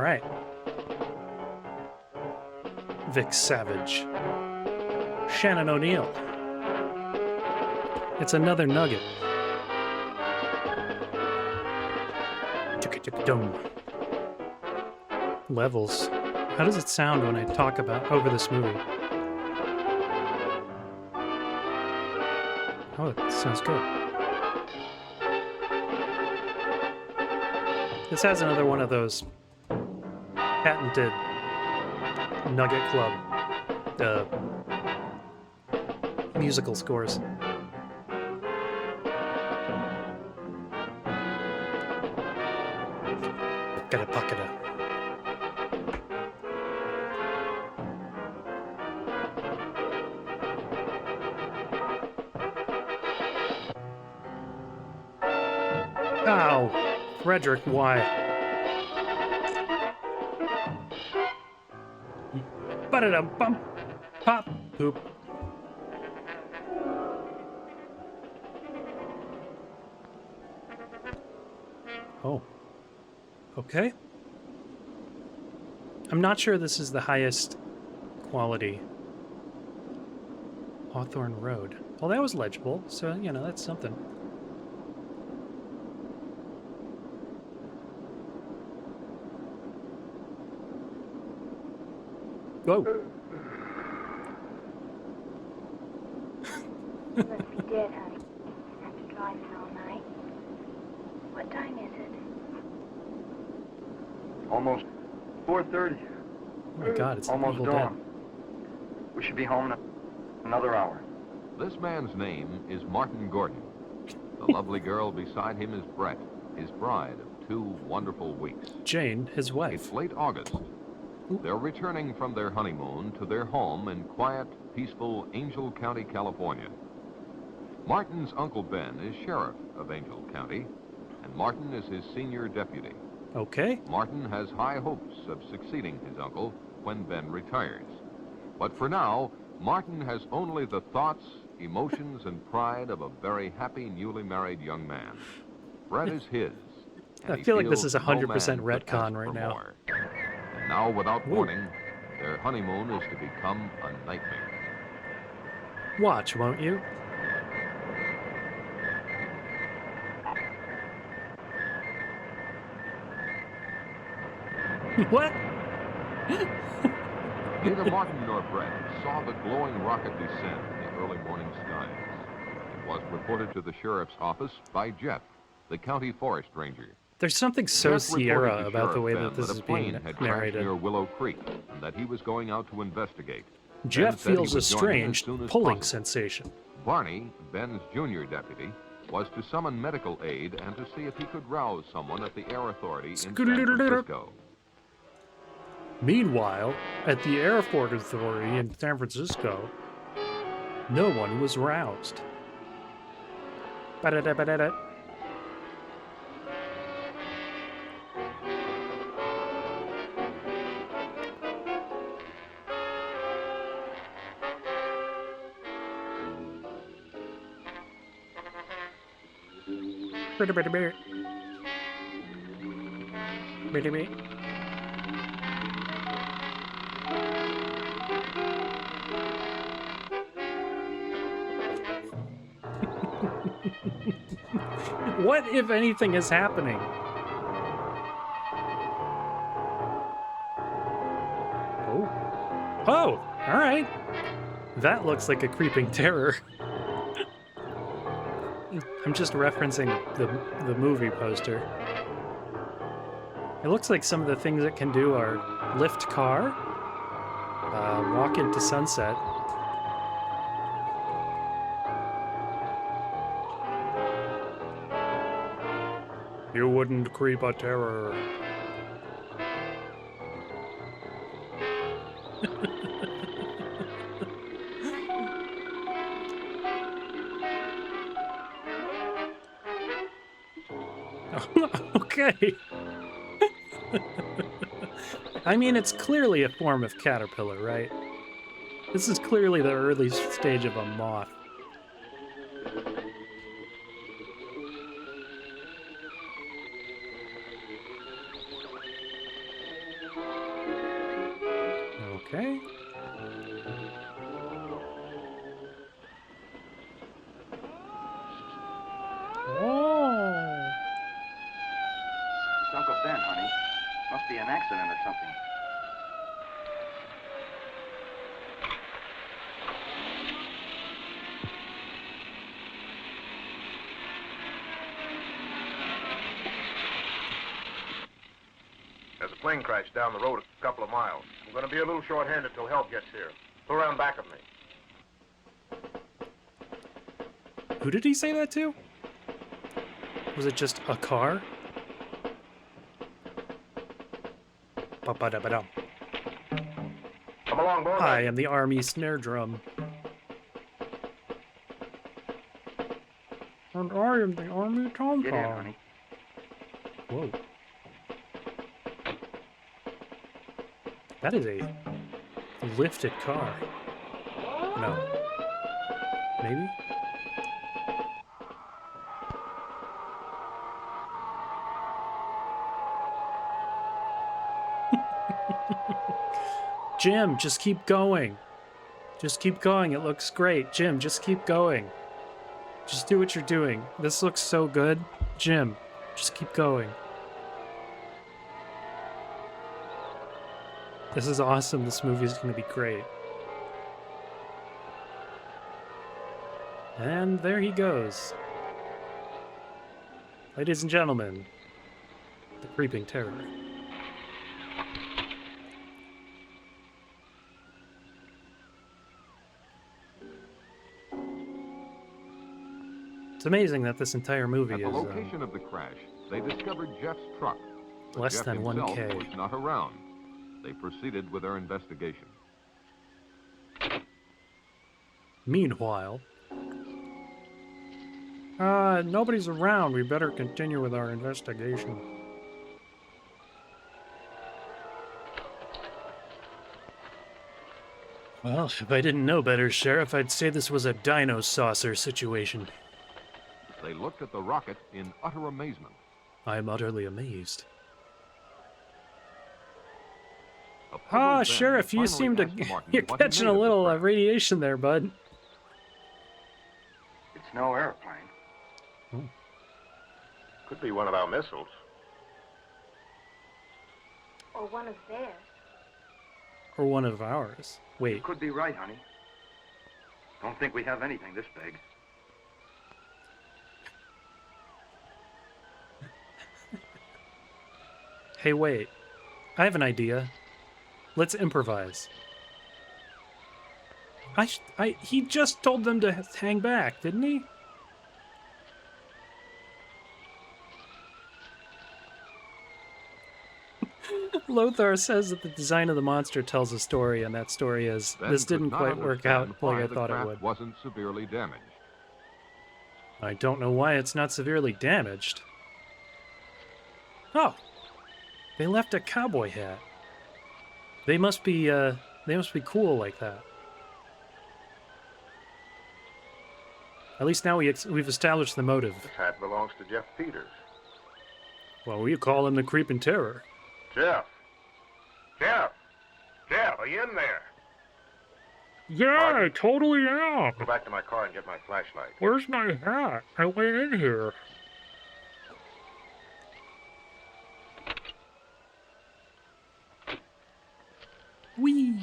right. Vic Savage. Shannon O'Neill. It's another nugget. Levels. How does it sound when I talk about over this movie? Oh, it sounds good. This has another one of those patented Nugget Club musical scores. Pakada. Ow! Frederick, why? Ba-da-dum-bum! Pop! Poop. Oh. Okay. I'm not sure this is the highest quality. Hawthorne Road. Well, that was legible, so, you know, that's something. Whoa. You must be dead, honey. After driving all night. What time is it? Almost 4:30. Oh my God, it's almost Evil dawn. Dead. We should be home in another hour. This man's name is Martin Gordon. The lovely girl beside him is Brett, his bride of 2 wonderful weeks. Jane, his wife. It's late August. They're returning from their honeymoon to their home in quiet, peaceful Angel County, California. Martin's Uncle Ben is sheriff of Angel County, and Martin is his senior deputy. Okay. Martin has high hopes of succeeding his uncle when Ben retires. But for now, Martin has only the thoughts, emotions, and pride of a very happy, newly married young man. Brett is his. I feel like this is 100% retcon right now. More. And now, without warning, their honeymoon is to become a nightmare. Watch, won't you? What? Neither Martin nor Brett saw the glowing rocket descend in the early morning skies. It was reported to the sheriff's office by Jeff, the county forest ranger. There's something so Jeff Sierra reported to about the Sheriff way Ben that this a is plane being had crashed narrated. near Willow Creek and that he was going out to investigate. Jeff Ben said he feels a would join him as strange soon as pulling possible. sensation. Barney, Ben's junior deputy, was to summon medical aid and to see if he could rouse someone at the air authority in San Francisco. Meanwhile, at the Airport Authority in San Francisco, no one was roused. Ba-da-da-ba-da-da. Ba-da-ba-da-ba. Ba-da-ba. What, if anything, is happening? Oh. Oh, all right. That looks like a creeping terror. I'm just referencing the movie poster. It looks like some of the things it can do are lift car, walk into sunset. You wouldn't creep a terror. Okay. I mean, it's clearly a form of caterpillar, right? This is clearly the early stage of a moth. an accident or something. There's a plane crash down the road a couple of miles. I'm going to be a little short-handed till help gets here. Go around back of me. Who did he say that to? Was it just a car? Ba-ba-da-ba-dum. Come along, boys. I am the army snare drum. And I am the army tom-tom. Get in, honey. Whoa. That is a lifted car. No. Maybe? Jim, just keep going. Just keep going. It looks great. Jim, just keep going. Just do what you're doing. This looks so good. Jim, just keep going. This is awesome. This movie is going to be great. And there he goes. Ladies and gentlemen, the creeping terror. It's amazing that this entire movie At the is location of the crash, they discovered Jeff's truck. But less Jeff than himself 1K. was not around. They proceeded with their investigation. Meanwhile, nobody's around. We better continue with our investigation. Well, if I didn't know better, Sheriff, I'd say this was a dino saucer situation. They looked at the rocket in utter amazement. I'm utterly amazed. A puzzled Ah, Ben Sheriff, you finally seem to... asked Martin You're what he catching made a of the little crash. radiation there, bud. It's no airplane. Could be one of our missiles. Or one of theirs. Or one of ours. Wait, You could be right, honey. Don't think we have anything this big. hey, wait. I have an idea. Let's improvise. He just told them to hang back, didn't he? Lothar says that the design of the monster tells a story, and that story is, Ben this could didn't not quite work out understand why like I the thought it craft would. wasn't severely damaged. I don't know why it's not severely damaged. Oh! They left a cowboy hat. They must be cool like that. At least now we've established the motive. This hat belongs to Jeff Peters. Well, we call him the Creeping Terror. Jeff! Jeff! Jeff, are you in there? Yeah, Pardon? I totally am. Go back to my car and get my flashlight. Where's my hat? I went in here. Whee!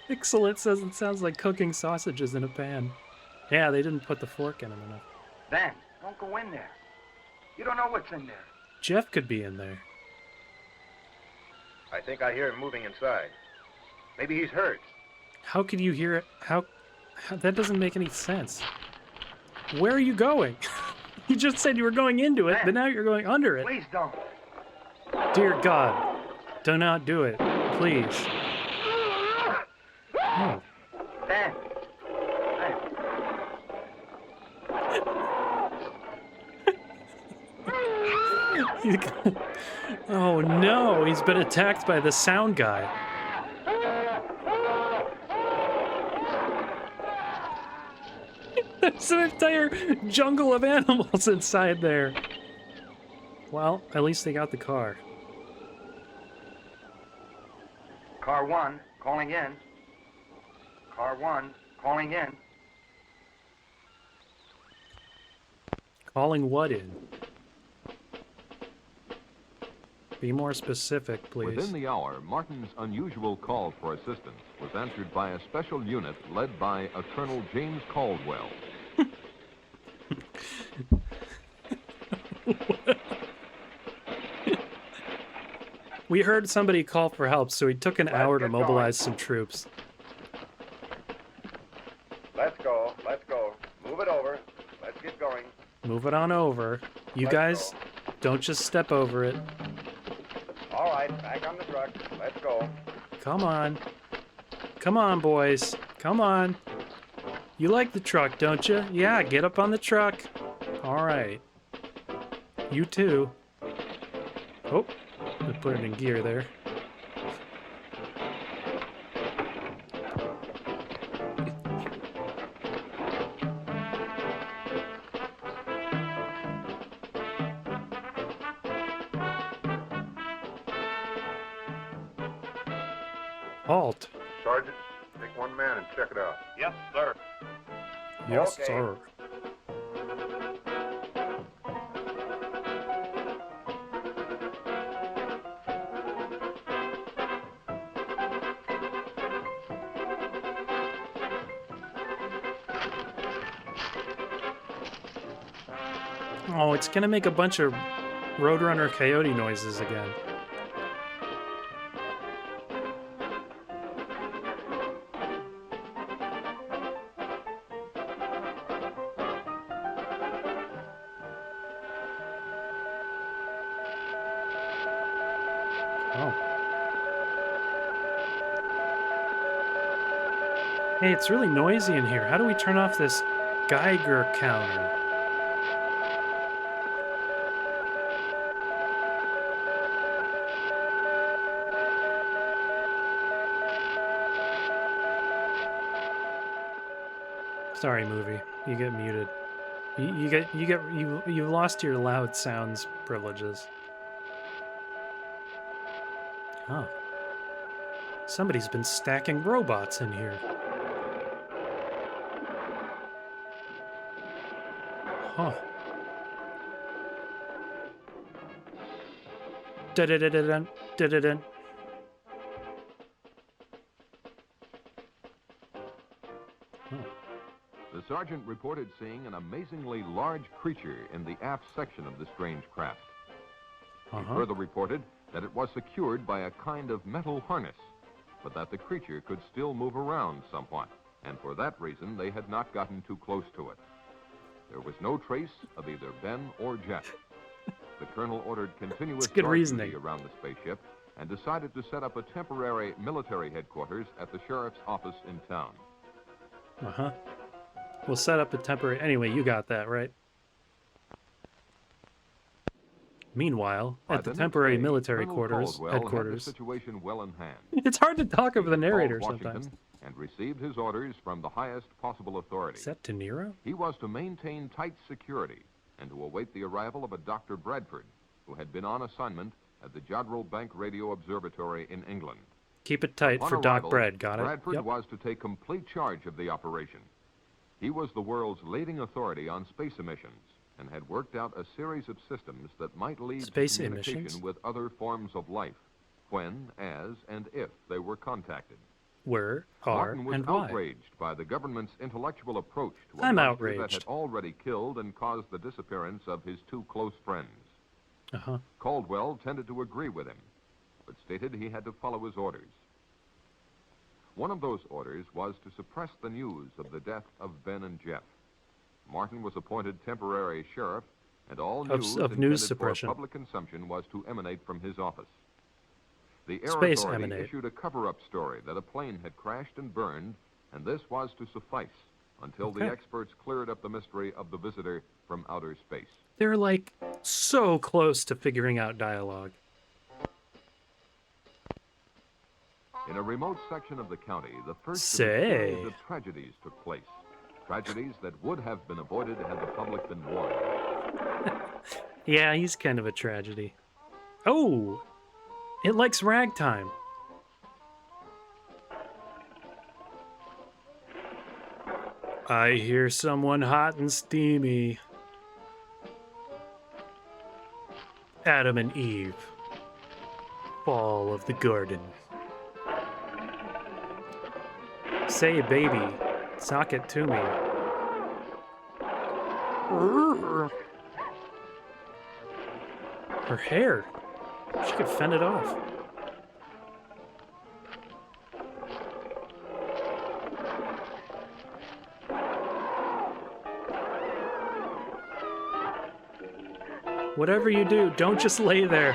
Excellent says it sounds like cooking sausages in a pan. Yeah, they didn't put the fork in them enough. Ben, don't go in there. You don't know what's in there. Jeff could be in there. I think I hear him moving inside. Maybe he's hurt. How could you hear it? How that doesn't make any sense. Where are you going? You just said you were going into it, but now you're going under it. Please don't. Dear God, do not do it, please. No. Ben. Ben. Oh no, he's been attacked by the sound guy. There's an entire jungle of animals inside there. Well, at least they got the car. Car 1, calling in. Car 1, calling in. Calling what in? Be more specific, please. Within the hour, Martin's unusual call for assistance was answered by a special unit led by a Colonel James Caldwell. We heard somebody call for help, so he took an hour to mobilize some troops. Let's go. Let's go. Move it over. Let's get going. Move it on over. You Let's guys, go. don't just step over it. All right, back on the truck. Let's go. Come on. Come on, boys. Come on. You like the truck, don't you? Yeah, get up on the truck. All right. You too. Oh, I put it in gear there. Halt. Sergeant, take one man and check it out. Yes, sir. Yes, Okay. sir. Oh, it's gonna make a bunch of Roadrunner Coyote noises again. Oh. Hey, it's really noisy in here. How do we turn off this Geiger counter? Sorry, movie. You get muted. You lost your loud sounds privileges. Huh. Somebody's been stacking robots in here. Huh. Da-da-da-da-dun, da-da-dun. The sergeant reported seeing an amazingly large creature in the aft section of the strange craft. He further reported that it was secured by a kind of metal harness, but that the creature could still move around somewhat, and for that reason they had not gotten too close to it. There was no trace of either Ben or Jet. The colonel ordered continuous good guard reasoning. duty around the spaceship and decided to set up a temporary military headquarters at the sheriff's office in town. Uh-huh. We'll set up a temporary... Anyway, you got that, right? Meanwhile, By at the next temporary day, military Colonel Caldwell headquarters... had the situation well in hand. It's hard to talk over the He narrator called sometimes. Washington and received his orders from the highest possible authority. Is that De Niro? He was to maintain tight security and to await the arrival of a Dr. Bradford, who had been on assignment at the Jodrell Bank Radio Observatory in England. Keep it tight Upon for Doc arrival, Bread, got it? Bradford Yep. was to take complete charge of the operation. He was the world's leading authority on space emissions and had worked out a series of systems that might lead Space to communication emissions? with other forms of life, when, as, and if they were contacted. Where, are, Martin was and why? outraged by the government's intellectual approach to a I'm monster that outraged. had already killed and caused the disappearance of his two close friends. Uh-huh. Caldwell tended to agree with him, but stated he had to follow his orders. One of those orders was to suppress the news of the death of Ben and Jeff. Martin was appointed temporary sheriff, and all news of intended news for suppression. public consumption was to emanate from his office. The Air Space Authority emanate. issued a cover-up story that a plane had crashed and burned, and this was to suffice until the Okay. experts cleared up the mystery of the visitor from outer space. They're, like, so close to figuring out dialogue. In a remote section of the county, the first of a Say. series of tragedies took place. Tragedies that would have been avoided had the public been warned. Yeah, he's kind of a tragedy. Oh! It likes ragtime. I hear someone hot and steamy. Adam and Eve. Fall of the garden. Say, baby, sock it to me. Her hair. She could fend it off. Whatever you do, don't just lay there.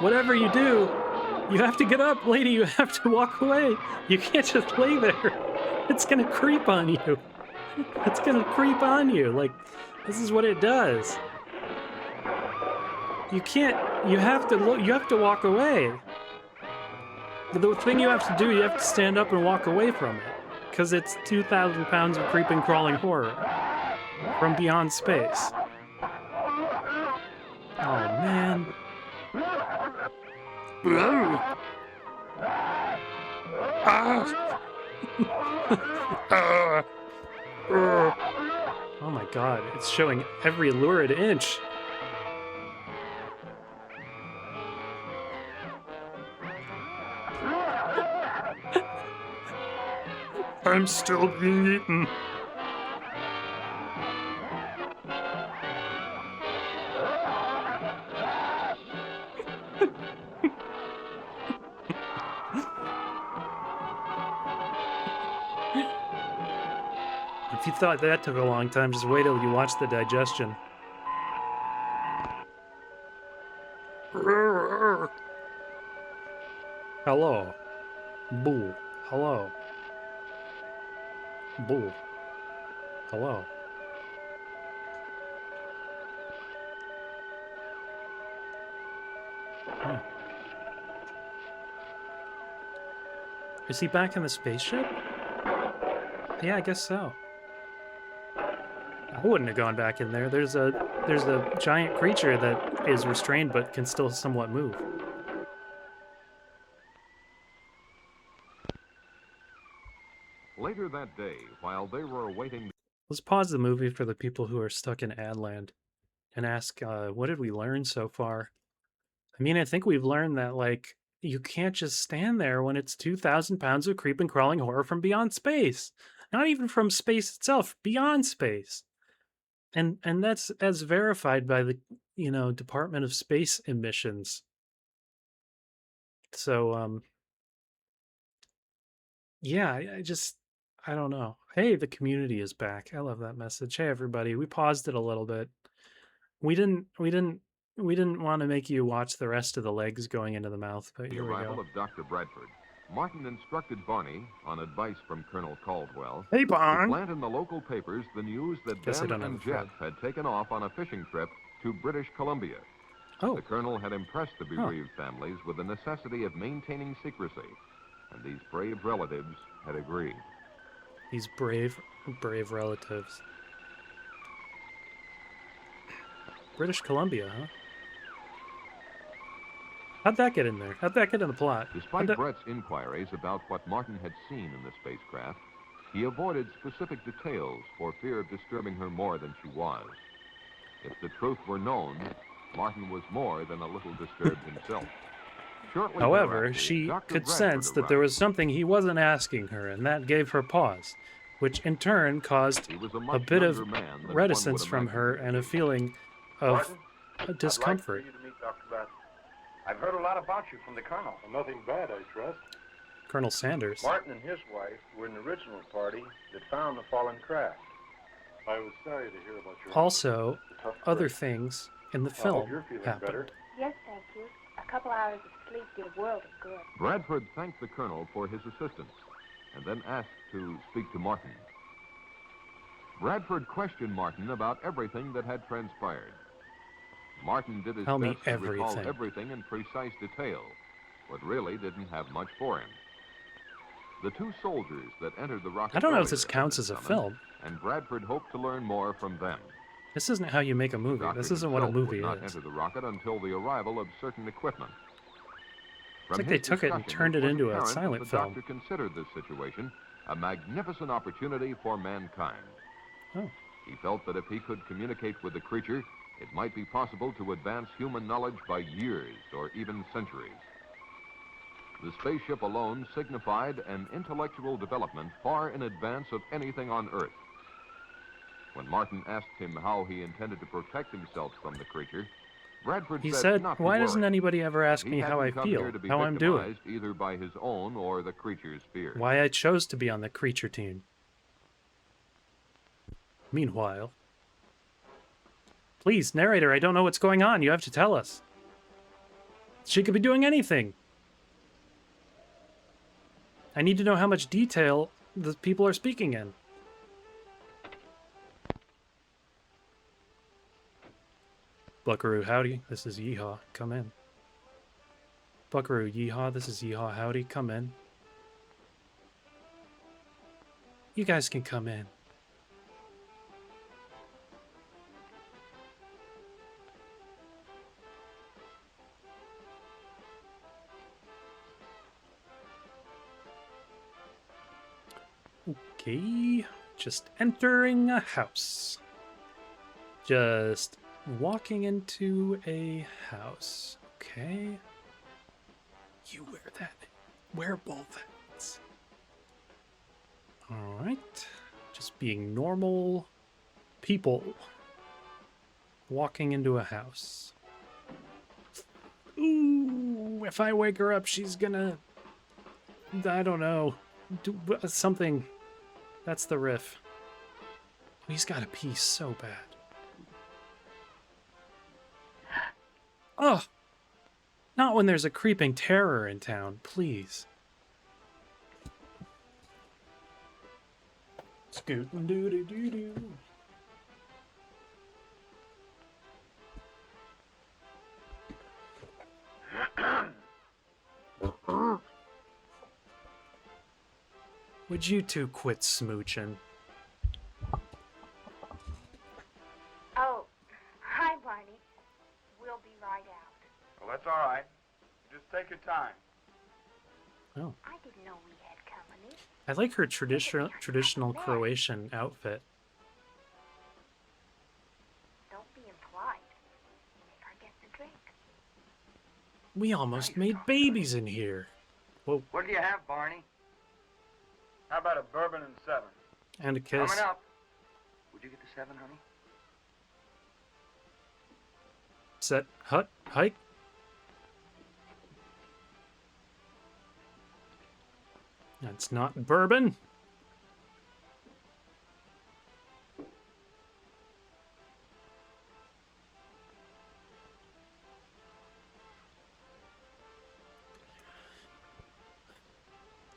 Whatever you do, you have to get up, lady. You have to walk away. You can't just lay there. It's gonna creep on you. It's gonna creep on you. Like, this is what it does. You can't, you have to look, you have to walk away. The thing you have to do, you have to stand up and walk away from it. Because it's 2,000 pounds of creeping, crawling horror from beyond space. Oh, man. Oh my god, it's showing every lurid inch. I'm still being eaten. If you thought that took a long time, just wait till you watch the digestion. Hello. Boo. Hello. Boo. Hello. Huh. Is he back in the spaceship? Yeah, I guess so. I wouldn't have gone back in there. There's a giant creature that is restrained but can still somewhat move. Later that day, while they were awaiting... Let's pause the movie for the people who are stuck in Adland and ask, what did we learn so far? I mean, I think we've learned that, like, you can't just stand there when it's 2,000 pounds of creeping, crawling horror from beyond space. Not even from space itself, beyond space. And that's as verified by the, Department of Space Emissions. So, yeah, I don't know. Hey, the community is back. I love that message. Hey, everybody. We paused it a little bit. We didn't want to make you watch the rest of the legs going into the mouth, but The here we arrival go. of Dr. Bradford, Martin instructed Barney, on advice from Colonel Caldwell, Hey, to Barn. plant in the local papers the news that Guess I Ben don't have and a Jeff Fred. had taken off on a fishing trip to British Columbia. Oh, The colonel had impressed the bereaved families with the necessity of maintaining secrecy, and these brave relatives had agreed. these brave relatives. British Columbia, huh? How'd that get in there? How'd that get in the plot? Despite Brett's inquiries about what Martin had seen in the spacecraft, he avoided specific details for fear of disturbing her more than she was. If the truth were known, Martin was more than a little disturbed himself. Shortly However, thereafter, she Dr. could Bradford sense that there arrived. was something he wasn't asking her, and that gave her pause, which in turn caused He was a a much bit of younger man than one reticence would from imagine her him to and a be. feeling of Martin, discomfort. I'd like for you to meet Dr. Bradford. I've heard a lot about you from the colonel. Nothing bad, I trust. Colonel Sanders. Martin and his wife were in the original party that found the fallen craft. I was sorry to hear about your Also, tough other trip. things in the I hope film you're feeling happened. better. Yes, thank you. A couple hours of sleep did a world of good. Bradford thanked the colonel for his assistance and then asked to speak to Martin. Bradford questioned Martin about everything that had transpired. Martin did his Tell me best to recall everything. everything in precise detail, but really didn't have much for him. The two soldiers that entered the rocket I don't know if earlier this had counts been as a summoned, film. and Bradford hoped to learn more from them. This isn't how you make a The movie. doctor This isn't what a himself movie would not is. enter the rocket until the arrival of certain equipment. It's like they took it and turned it into a silent the film. doctor considered this situation a magnificent opportunity for mankind. Oh. He felt that if he could communicate with the creature, it might be possible to advance human knowledge by years or even centuries. The spaceship alone signified an intellectual development far in advance of anything on Earth. When Martin asked him how he intended to protect himself from the creature, Bradford He said said, not to why doesn't worry. anybody ever ask He me how I hadn't come feel, here to be how I'm doing? victimized either by his own or the creature's fears. Why I chose to be on the creature team. Meanwhile... Please, narrator, I don't know what's going on. You have to tell us. She could be doing anything. I need to know how much detail the people are speaking in. Buckaroo, howdy. This is Yeehaw. Come in. Buckaroo, Yeehaw. This is Yeehaw. Howdy. Come in. You guys can come in. Okay, just entering a house. Just walking into a house. Okay. You wear that. Wear both hats. Alright. Just being normal people. Walking into a house. Ooh, if I wake her up, she's gonna... I don't know. Do something... That's the riff. He's got to pee so bad. Ugh! Not when there's a creeping terror in town, please. Scootin' doo doo doo doo. Would you two quit smooching? Oh, hi, Barney. We'll be right out. Well, that's all right. Just take your time. Oh. I didn't know we had company. I like her traditional Croatian outfit. Don't be impolite. Make her get the drink. We almost made babies in here. Whoa. What do you have, Barney? How about a bourbon and 7? And a kiss. Coming up. Would you get the 7, honey? Set, hut, hike. That's not bourbon.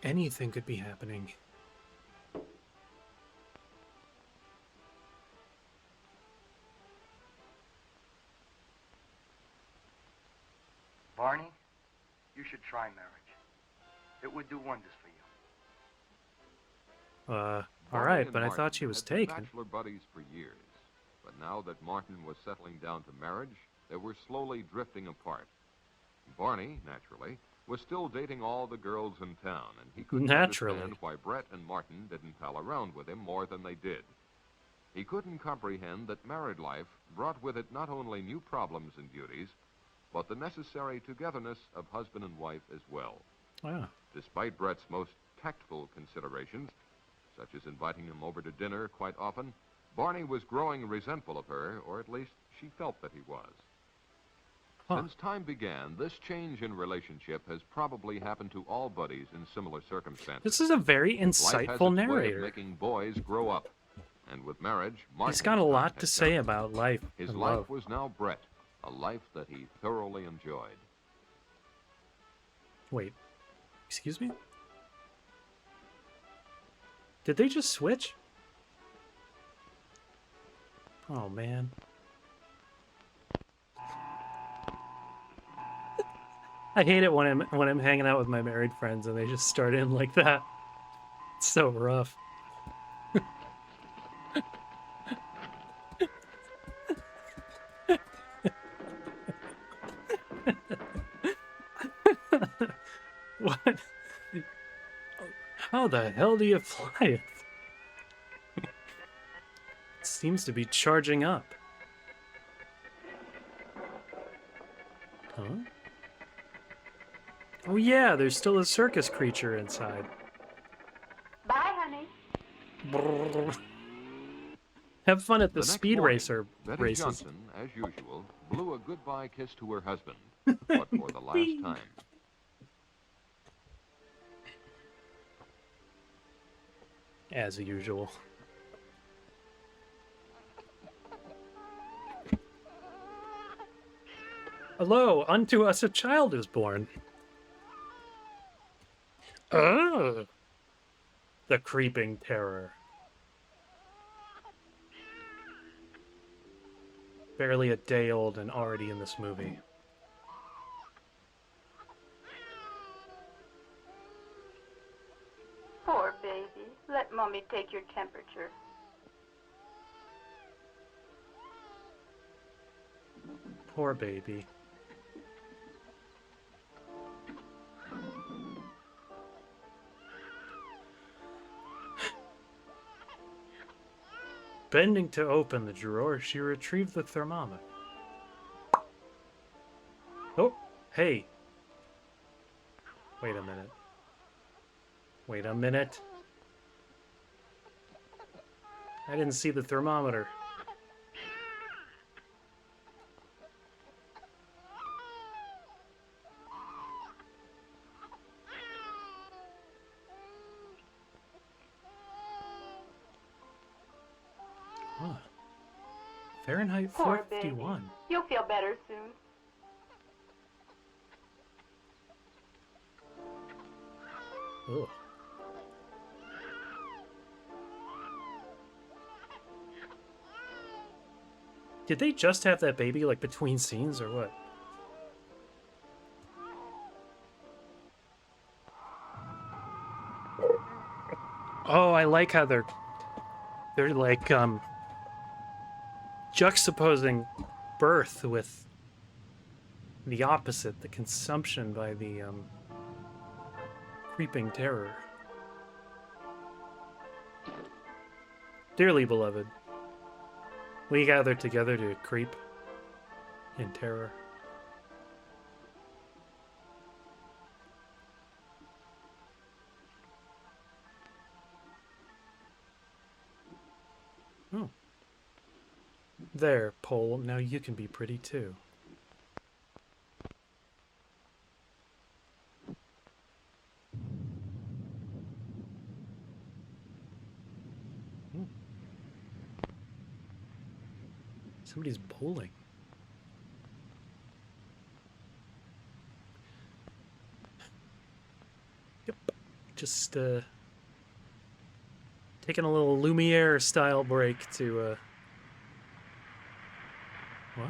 Anything could be happening. Barney, you should try marriage. It would do wonders for you. All Barney right, and but I Martin thought she was had been taken. bachelor buddies for years, but now that Martin was settling down to marriage, they were slowly drifting apart. Barney, naturally, was still dating all the girls in town, and he couldn't Naturally. understand why Brett and Martin didn't pal around with him more than they did. He couldn't comprehend that married life brought with it not only new problems and duties, but the necessary togetherness of husband and wife as well. Wow. Despite Brett's most tactful considerations, such as inviting him over to dinner quite often, Barney was growing resentful of her, or at least she felt that he was. Huh. Since time began, this change in relationship has probably happened to all buddies in similar circumstances. This is a very Life has insightful its way of narrator. making boys grow up, and with marriage, Martin He's got a lot to say about life His and life love. was now Brett, a life that he thoroughly enjoyed. Wait, excuse me? Did they just switch? Oh, man. I hate it when I'm hanging out with my married friends and they just start in like that. It's so rough. What? How the hell do you fly it? It seems to be charging up. Huh? Oh yeah, there's still a circus creature inside. Bye, honey. Brrr. Have fun at the next speed morning, racer Betty races. Johnson, as usual, blew a goodbye kiss to her husband, but for the last time. As usual. Hello, unto us a child is born. Oh, the creeping terror. Barely a day old and already in this movie. Poor baby. Let Mommy take your temperature. Poor baby. Bending to open the drawer, she retrieved the thermometer. Oh, hey. Wait a minute. Wait a minute. I didn't see the thermometer. Huh. Fahrenheit Poor baby. 451. You'll feel better soon. Ugh. Did they just have that baby, like, between scenes, or what? Oh, I like how they're like, juxtaposing birth with the opposite, the consumption by the, creeping terror. Dearly beloved, we gather together to creep in terror. Oh. There, Pole, now you can be pretty too. Somebody's bowling. Yep. Just, taking a little Lumiere style break to, what?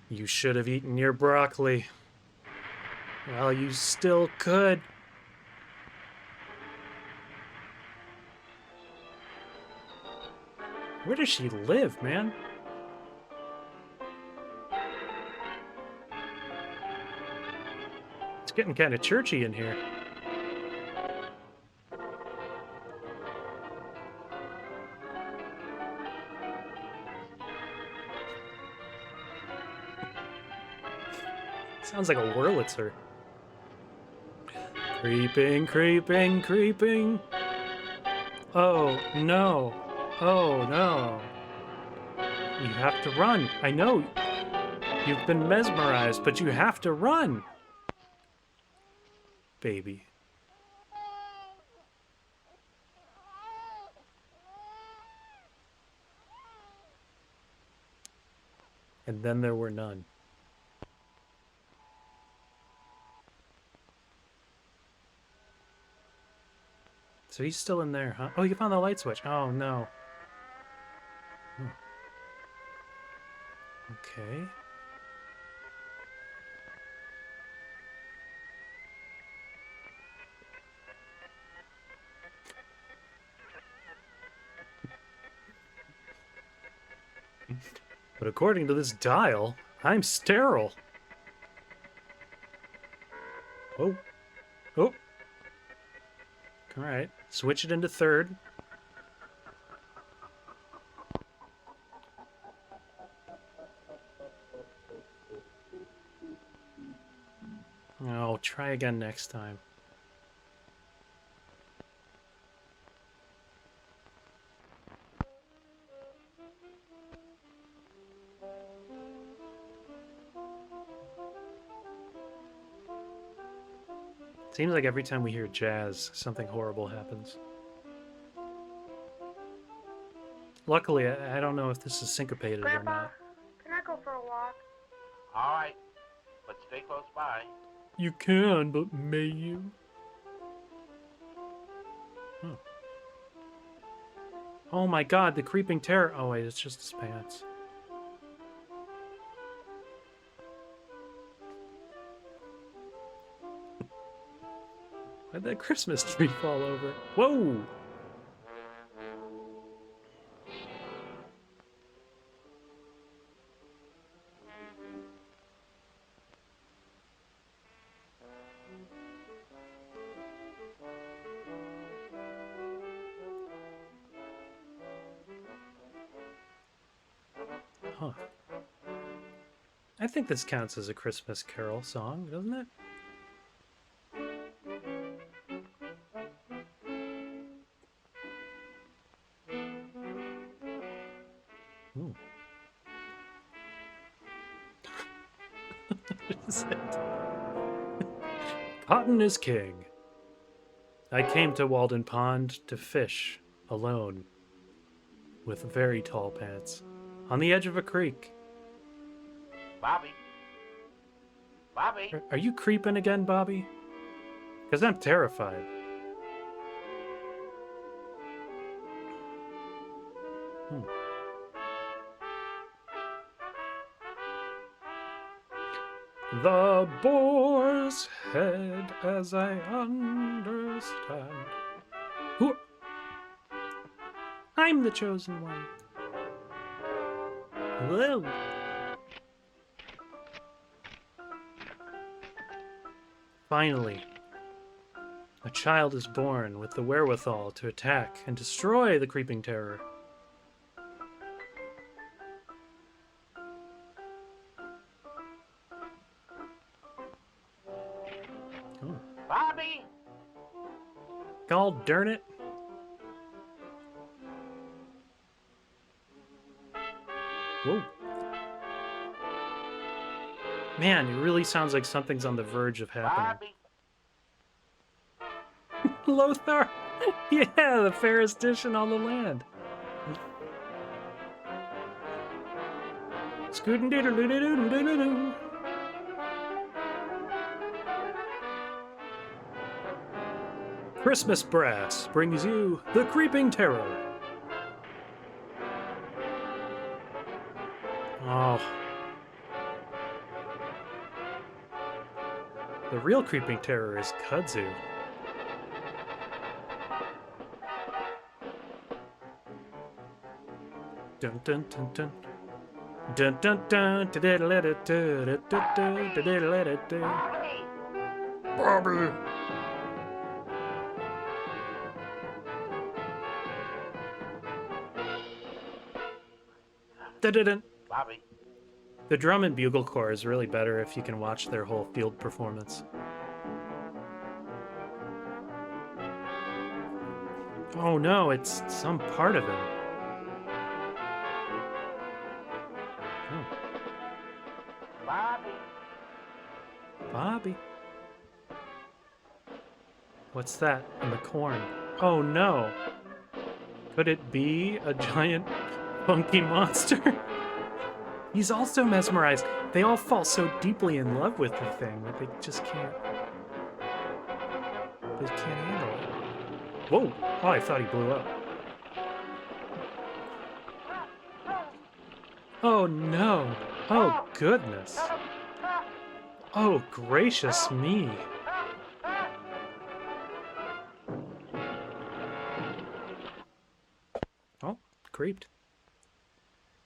You should have eaten your broccoli. Well, you still could. Where does she live, man? It's getting kind of churchy in here. Sounds like a Wurlitzer. Creeping, creeping, creeping. Oh, no. Oh, no. You have to run. I know. You've been mesmerized, but you have to run. Baby. And then there were none. So he's still in there, huh? Oh, you found the light switch. Oh, no. Hmm. Okay. But according to this dial, I'm sterile. Oh. Oh. All right. Switch it into third. Oh, try again next time. Seems like every time we hear jazz, something horrible happens. Luckily, I don't know if this is syncopated or Grandpa, not. can I go for a walk? All right, but stay close by. You can, but may you? Oh. Oh my god, the creeping terror. Oh wait, it's just his pants. Why'd that Christmas tree fall over? Whoa! Huh. I think this counts as a Christmas Carol song, doesn't it? Ooh. What is it? Cotton is king. I came to Walden Pond to fish alone with very tall pants on the edge of a creek. Bobby. Bobby. Are you creeping again, Bobby? Because I'm terrified. The boar's head, as I understand. Who? I'm the chosen one. Whoa. Finally, a child is born with the wherewithal to attack and destroy the creeping terror. Oh. Bobby. God darn it. Whoa. Man, it really sounds like something's on the verge of happening. Bobby. Lothar! Yeah, the fairest dish in all the land. Scootin' doodle doodle doodle doodle doo. Christmas Brass brings you the Creeping Terror. Oh. The real Creeping Terror is Kudzu. Dun dun dun dun. Dun dun dun. Bobby. Dun-dun-dun. Bobby. The drum and bugle corps is really better if you can watch their whole field performance. Oh no, it's some part of him. Oh. Bobby. Bobby. What's that in the corn? Oh no. Could it be a giant funky monster? He's also mesmerized. They all fall so deeply in love with the thing that they just can't. They can't handle it. Whoa! Oh, I thought he blew up. Oh no! Oh goodness! Oh gracious me! Oh, creeped.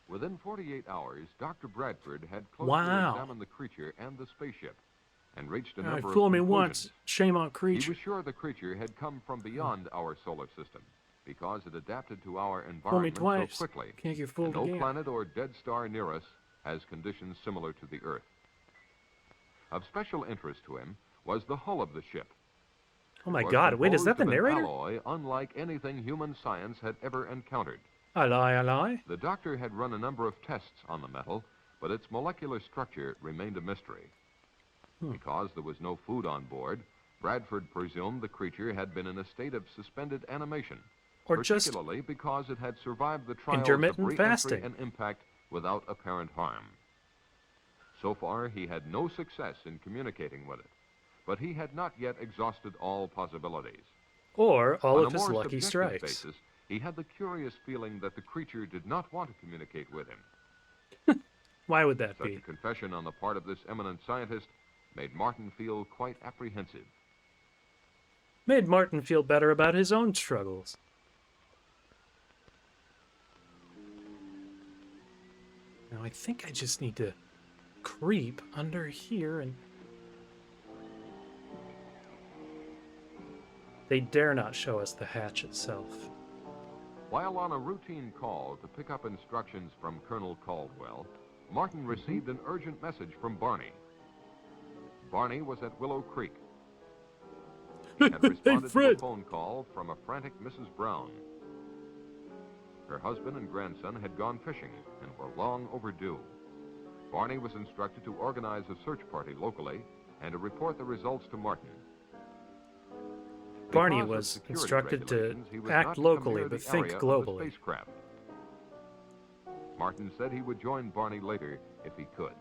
Within 48 hours, Dr. Bradford had closely Wow. examined the creature and the spaceship and reached a All right, number fool of me conclusions. once, shame on He creature. was sure the creature had come from beyond our solar system because it adapted to our environment so twice. quickly. Can't get And fooled no again. planet or dead star near us has conditions similar to the Earth. Of special interest to him was the hull of the ship. Oh my It was God, wait, is that the composed of an narrator? alloy unlike anything human science had ever encountered. Aye. The doctor had run a number of tests on the metal, but its molecular structure remained a mystery. Because there was no food on board, Bradford presumed the creature had been in a state of suspended animation, Or just particularly because it had survived the trials of intermittent re-entry fasting. and impact without apparent harm. So far, he had no success in communicating with it, but he had not yet exhausted all possibilities. Or all On of a his more lucky subjective strikes. basis, he had the curious feeling that the creature did not want to communicate with him. Why would that Such be? a confession on the part of this eminent scientist made Martin feel quite apprehensive. Made Martin feel better about his own struggles. Now I think I just need to creep under here and... They dare not show us the hatch itself. While on a routine call to pick up instructions from Colonel Caldwell, Martin received an urgent message from Barney. Barney was at Willow Creek. He had responded to a phone call from a frantic Mrs. Brown. Her husband and grandson had gone fishing and were long overdue. Barney was instructed to organize a search party locally and to report the results to Martin. Barney Because of was security instructed to regulations, he was act not to come locally near but the think area of the globally. spacecraft. Martin said he would join Barney later if he could.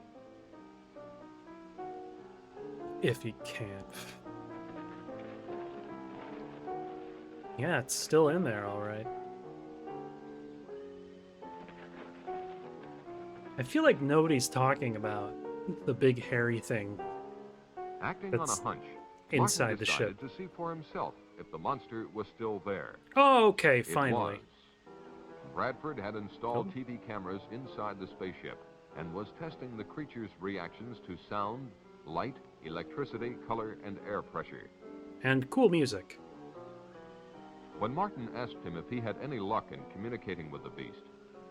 If he can. Yeah, it's still in there, all right. I feel like nobody's talking about the big hairy thing Acting on a that's hunch, inside Martin the decided ship. to see for himself if the monster was still there. Oh, okay, It finally. was. Bradford had installed Oh. TV cameras inside the spaceship and was testing the creature's reactions to sound, light, electricity, color, and air pressure. And cool music. When Martin asked him if he had any luck in communicating with the beast,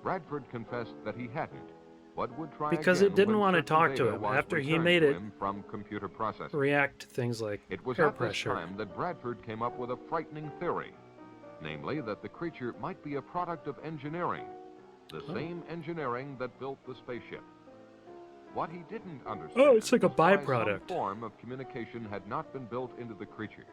Bradford confessed that he hadn't, but would try Because again it didn't when want to certain talk to data him was after he returned made to it him from computer processing. react to things like It was air at pressure. this time that Bradford came up with a frightening theory, namely that the creature might be a product of engineering, the same engineering that built the spaceship. What he didn't understand Oh, it's like a was why some byproduct. form of communication had not been built into the creature.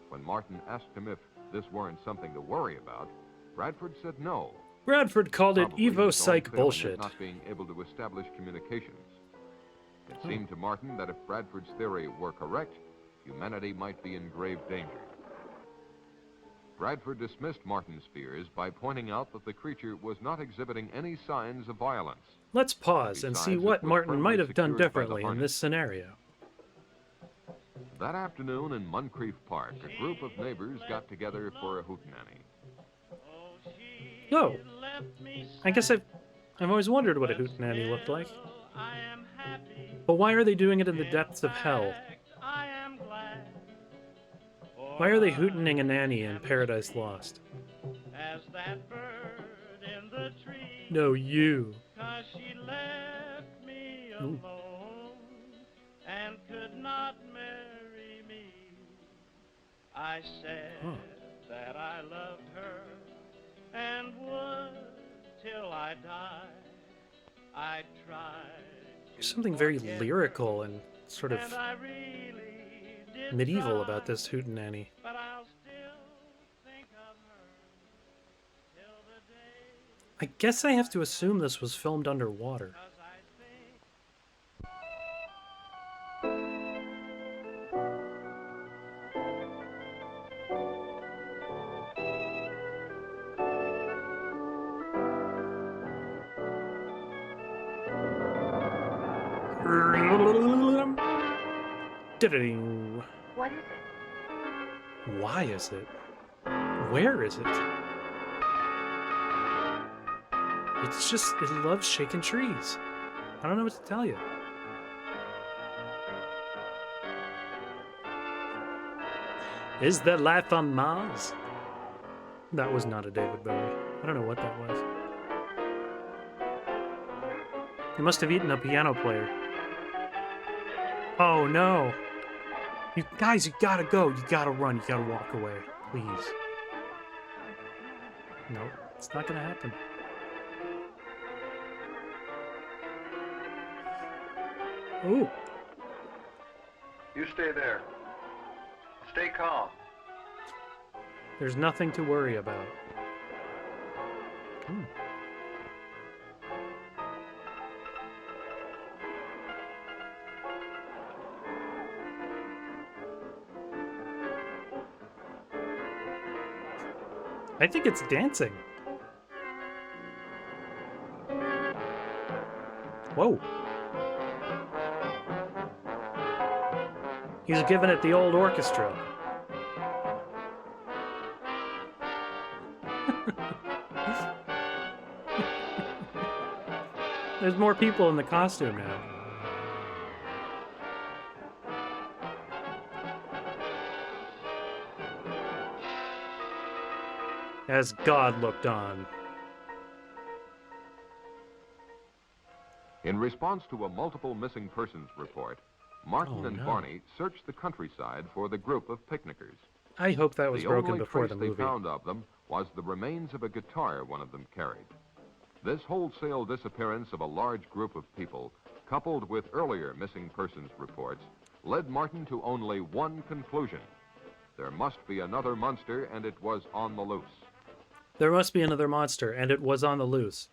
When Martin asked him if this weren't something to worry about, Bradford said no. Bradford called it Probably his Evo own Psych failing bullshit. at not being able to establish communications. It seemed to Martin that if Bradford's theory were correct, humanity might be in grave danger. Bradford dismissed Martin's fears by pointing out that the creature was not exhibiting any signs of violence. Let's pause and Besides, see it what was Martin firmly might have done secured by the differently in harness. this scenario. That afternoon in Moncrief Park, a group of neighbors got together for a hootenanny. No. I guess I've always wondered what a hootenanny looked like. But why are they doing it in the depths of hell? Why are they hootening a nanny in Paradise Lost? No, you. She left me Ooh. alone and could not marry me. I said that I loved her and would till I died. I tried. There's something very lyrical and sort of And I really did medieval try, about this hootenanny. but I'll still think of her till the day. I guess I have to assume this was filmed underwater. 'Cause I think Da-da-ding. What is it? Why is it? Where is it? It's just, it loves shaking trees. I don't know what to tell you. Is there life on Mars? That was not a David Bowie. I don't know what that was. He must have eaten a piano player. Oh no! You guys, you gotta go. You gotta run. You gotta walk away, please. Nope, it's not gonna happen. Ooh. You stay there. Stay calm. There's nothing to worry about. Hmm. I think it's dancing. Whoa. He's giving it the old orchestra. There's more people in the costume now. As God looked on. In response to a multiple missing persons report, Martin Oh, and no. Barney searched the countryside for the group of picnickers. I hope that was The broken only before trace the movie. they found of them was the remains of a guitar one of them carried. This wholesale disappearance of a large group of people, coupled with earlier missing persons reports, led Martin to only one conclusion. There must be another monster, and it was on the loose. There must be another monster, and it was on the loose.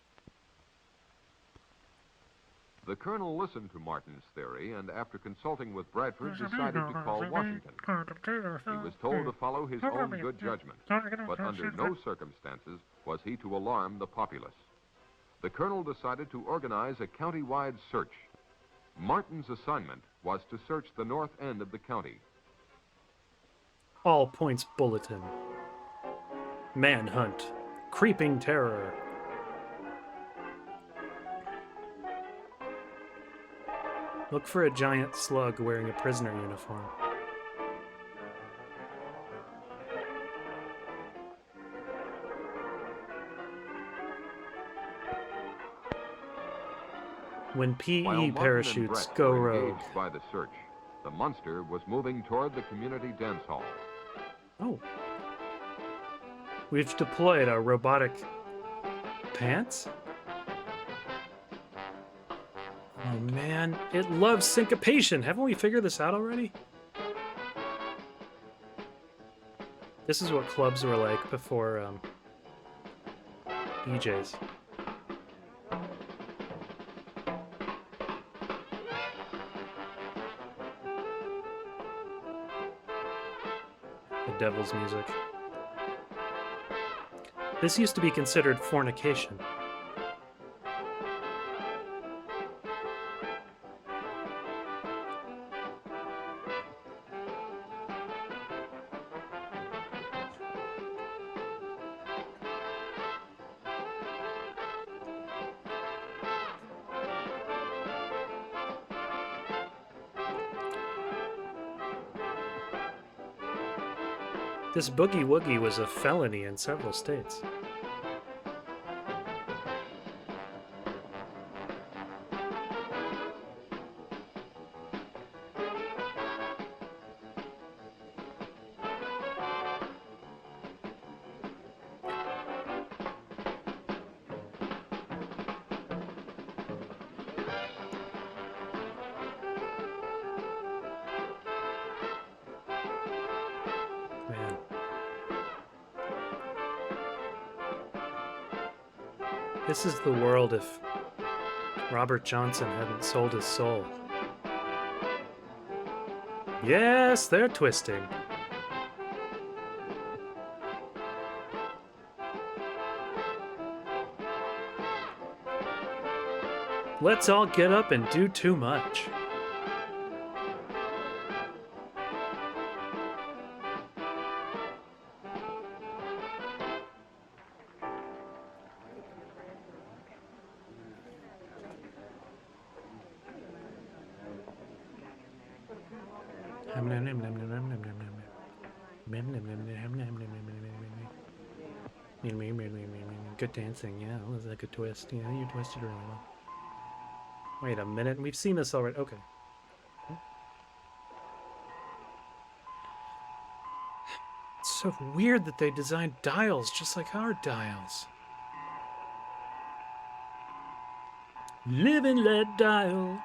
The colonel listened to Martin's theory, and after consulting with Bradford, decided to call Washington. He was told to follow his own good judgment, but under no circumstances was he to alarm the populace. The colonel decided to organize a county-wide search. Martin's assignment was to search the north end of the county. All points bulletin. Manhunt. Creeping terror. Look for a giant slug wearing a prisoner uniform. When PE While Martin and parachutes Brett go were rogue. engaged by the search, the monster was moving toward the community dance hall. Oh. We've deployed our robotic pants? Oh man, it loves syncopation. Haven't we figured this out already? This is what clubs were like before DJs. The devil's music. This used to be considered fornication. This boogie woogie was a felony in several states. Man. This is the world if Robert Johnson hadn't sold his soul. Yes, they're twisting. Let's all get up and do too much. Good dancing, yeah, that was like a twist. Yeah, you twisted really well. Wait a minute, we've seen this already. Okay. So weird that they designed dials just like our dials. Live and let dial.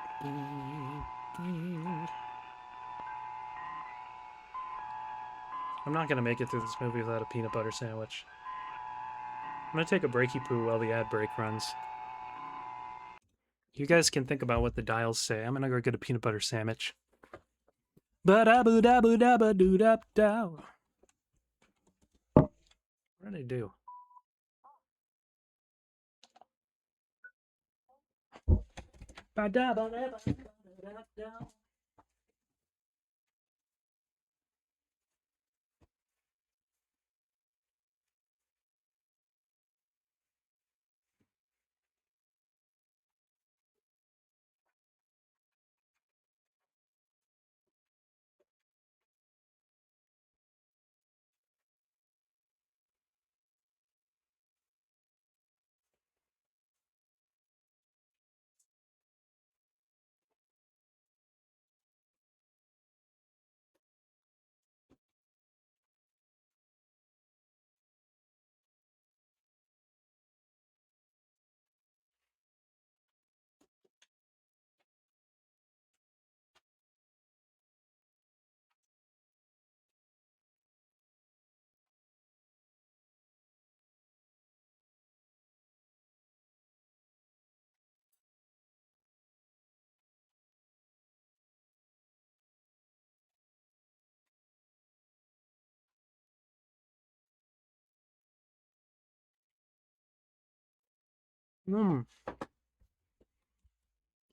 I'm not gonna make it through this movie without a peanut butter sandwich. I'm gonna take a breaky poo while the ad break runs. You guys can think about what the dials say. I'm gonna go get a peanut butter sandwich. Ba-da-boo-da-boo-da-ba-doo-da-dow. What did I do? Ba-da-ba-da-ba-da-ba-da-dow.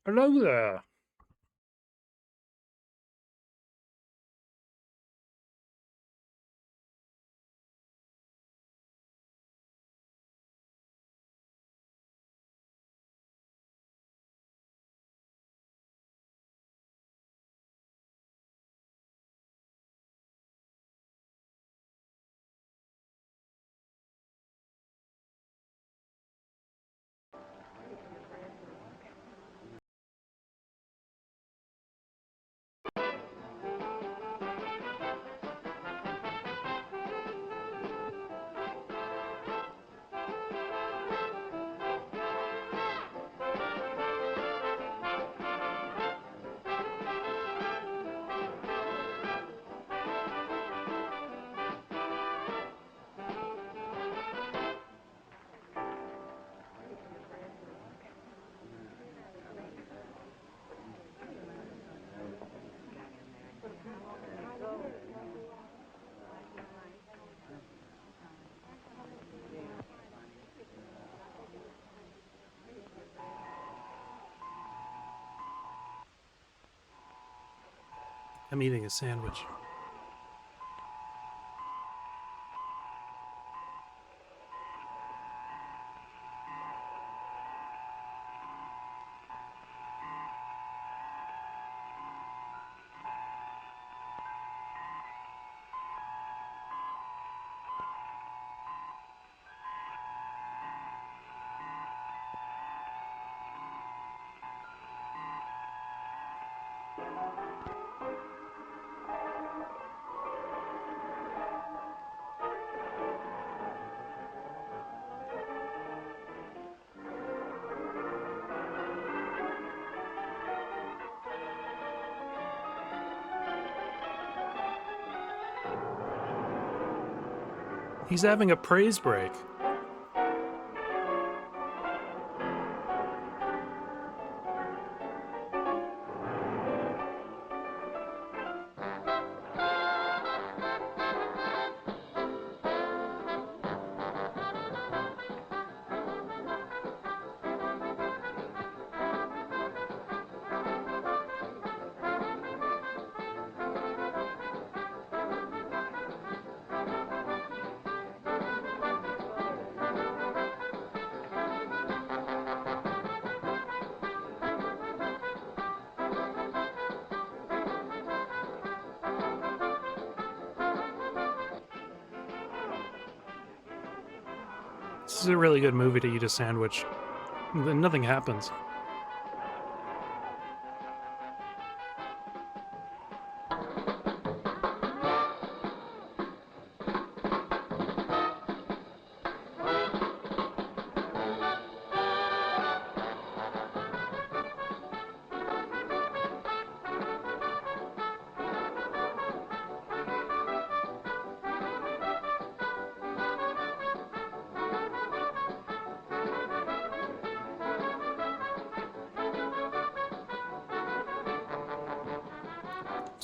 Hello there. I'm eating a sandwich. He's having a praise break. This is a really good movie to eat a sandwich. Then nothing happens.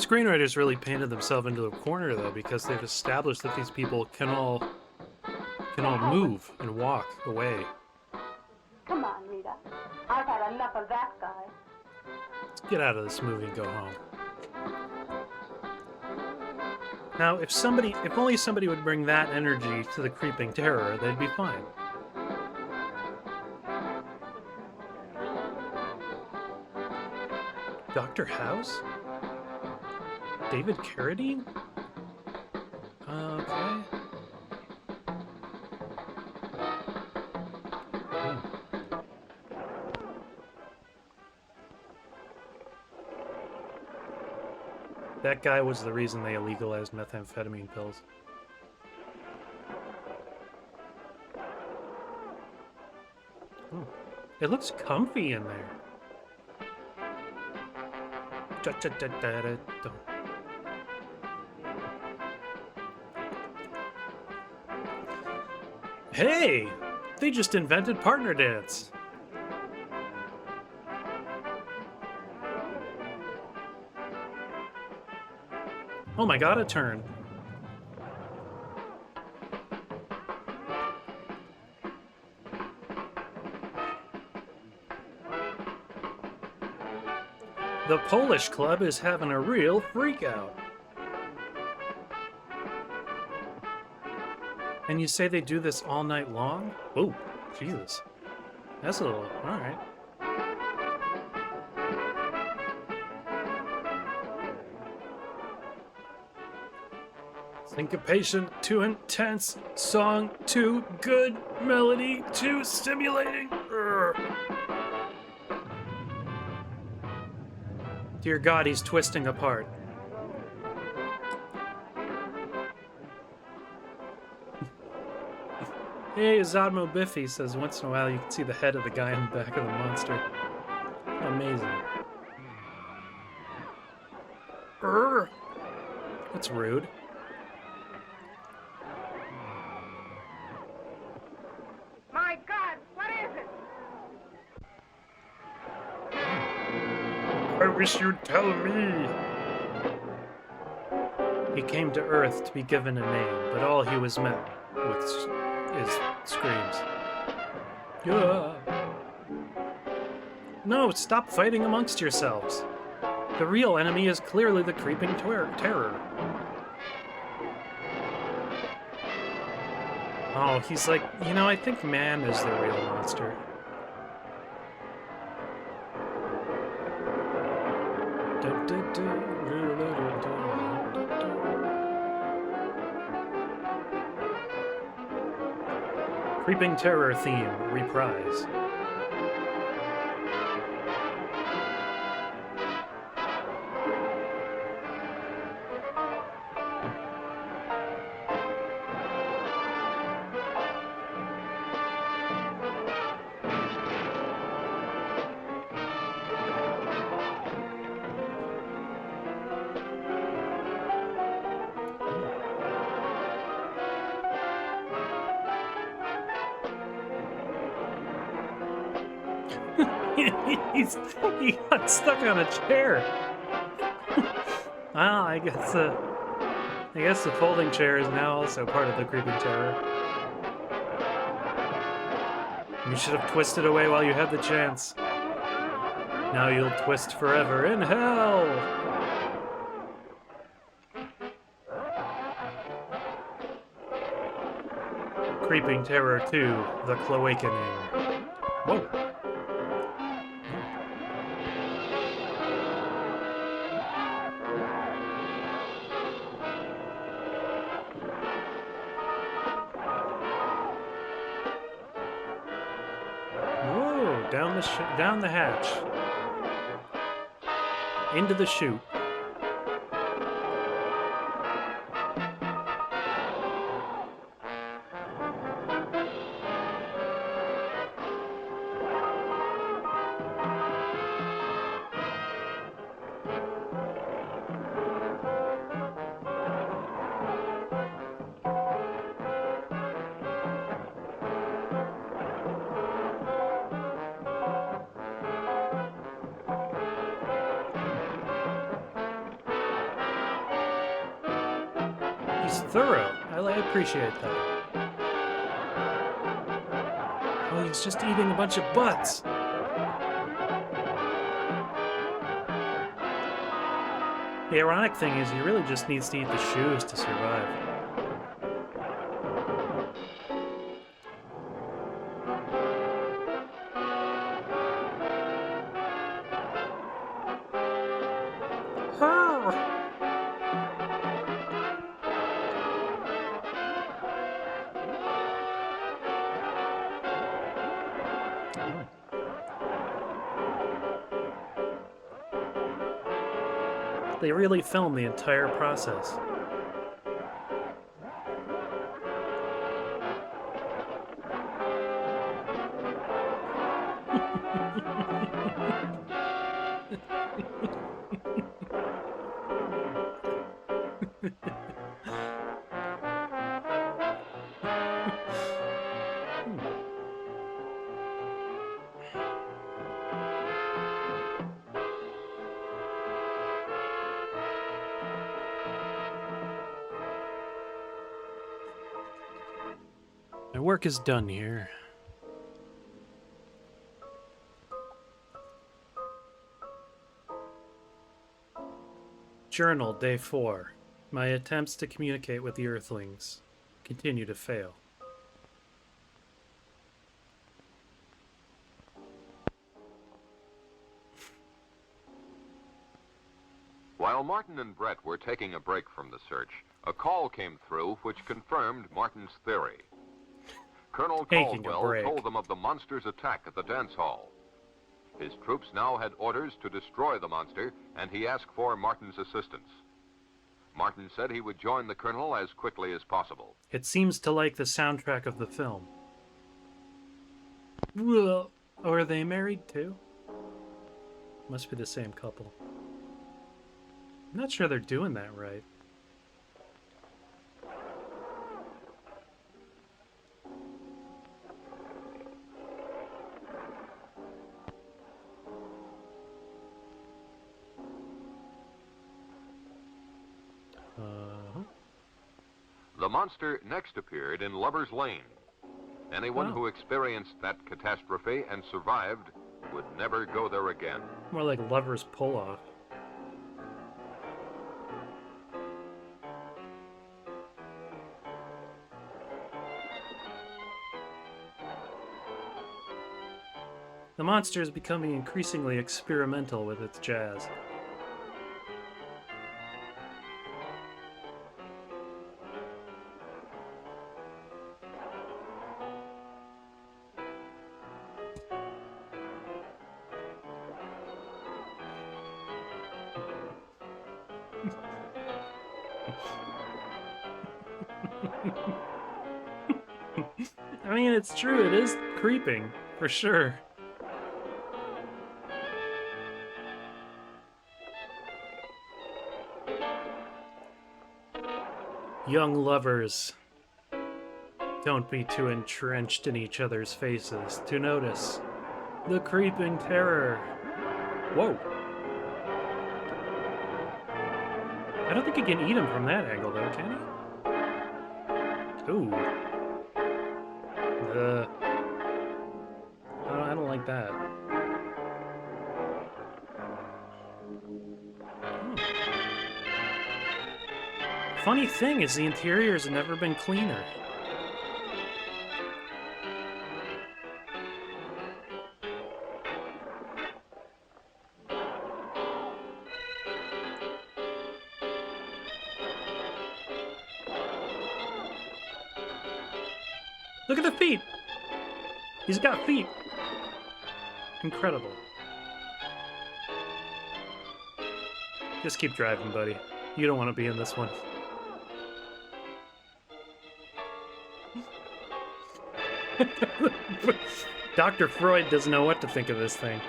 screenwriters really painted themselves into a corner, though, because they've established that these people can all move and walk away. Come on, Rita. I've had enough of that guy. Let's get out of this movie and go home. Now, if only somebody would bring that energy to the creeping terror, they'd be fine. Dr. House? David Carradine? Okay. Oh. That guy was the reason they illegalized methamphetamine pills. Oh. It looks comfy in there. Hey! They just invented partner dance. Oh my god, a turn. The Polish Club is having a real freak out. And you say they do this all night long? Oh, Jesus. That's a little... Alright. Syncopation, too intense. Song, too good. Melody, too stimulating. Urgh. Dear God, he's twisting apart. Hey, Zodmo Biffy says once in a while you can see the head of the guy in the back of the monster. Amazing. Urgh. That's rude. My God, what is it? I wish you'd tell me. He came to Earth to be given a name, but all he was met with is screams. Yeah. No, stop fighting amongst yourselves. The real enemy is clearly the creeping terror. Oh, he's like, you know, I think man is the real monster. Creeping terror theme reprise. He got stuck on a chair. Well, I guess the folding chair is now also part of the creeping terror. You should have twisted away while you had the chance. Now you'll twist forever in hell. Creeping Terror 2, The Cloakening. Whoa. Down the hatch. Into the chute. He's thorough. I appreciate that. Oh, he's just eating a bunch of butts. The ironic thing is he really just needs to eat the shoes to survive. They really film the entire process. My work is done here. Journal, Day 4. My attempts to communicate with the Earthlings continue to fail. While Martin and Brett were taking a break from the search, a call came through which confirmed Martin's theory. Colonel Taking a Caldwell break. told them of the monster's attack at the dance hall. His troops now had orders to destroy the monster, and he asked for Martin's assistance. Martin said he would join the colonel as quickly as possible. It seems to like the soundtrack of the film. Well, are they married too? Must be the same couple. I'm not sure they're doing that right. The monster next appeared in Lover's Lane. Anyone who experienced that catastrophe and survived would never go there again. More like Lover's Pull-Off. The monster is becoming increasingly experimental with its jazz. I mean, it's true, it is creeping, for sure. Young lovers, don't be too entrenched in each other's faces to notice the creeping terror. Whoa. I don't think you can eat him from that angle, though, can you? Ooh. I don't like that. Funny thing is the interior has never been cleaner. Look at the feet! He's got feet! Incredible. Just keep driving, buddy. You don't want to be in this one. Dr. Freud doesn't know what to think of this thing.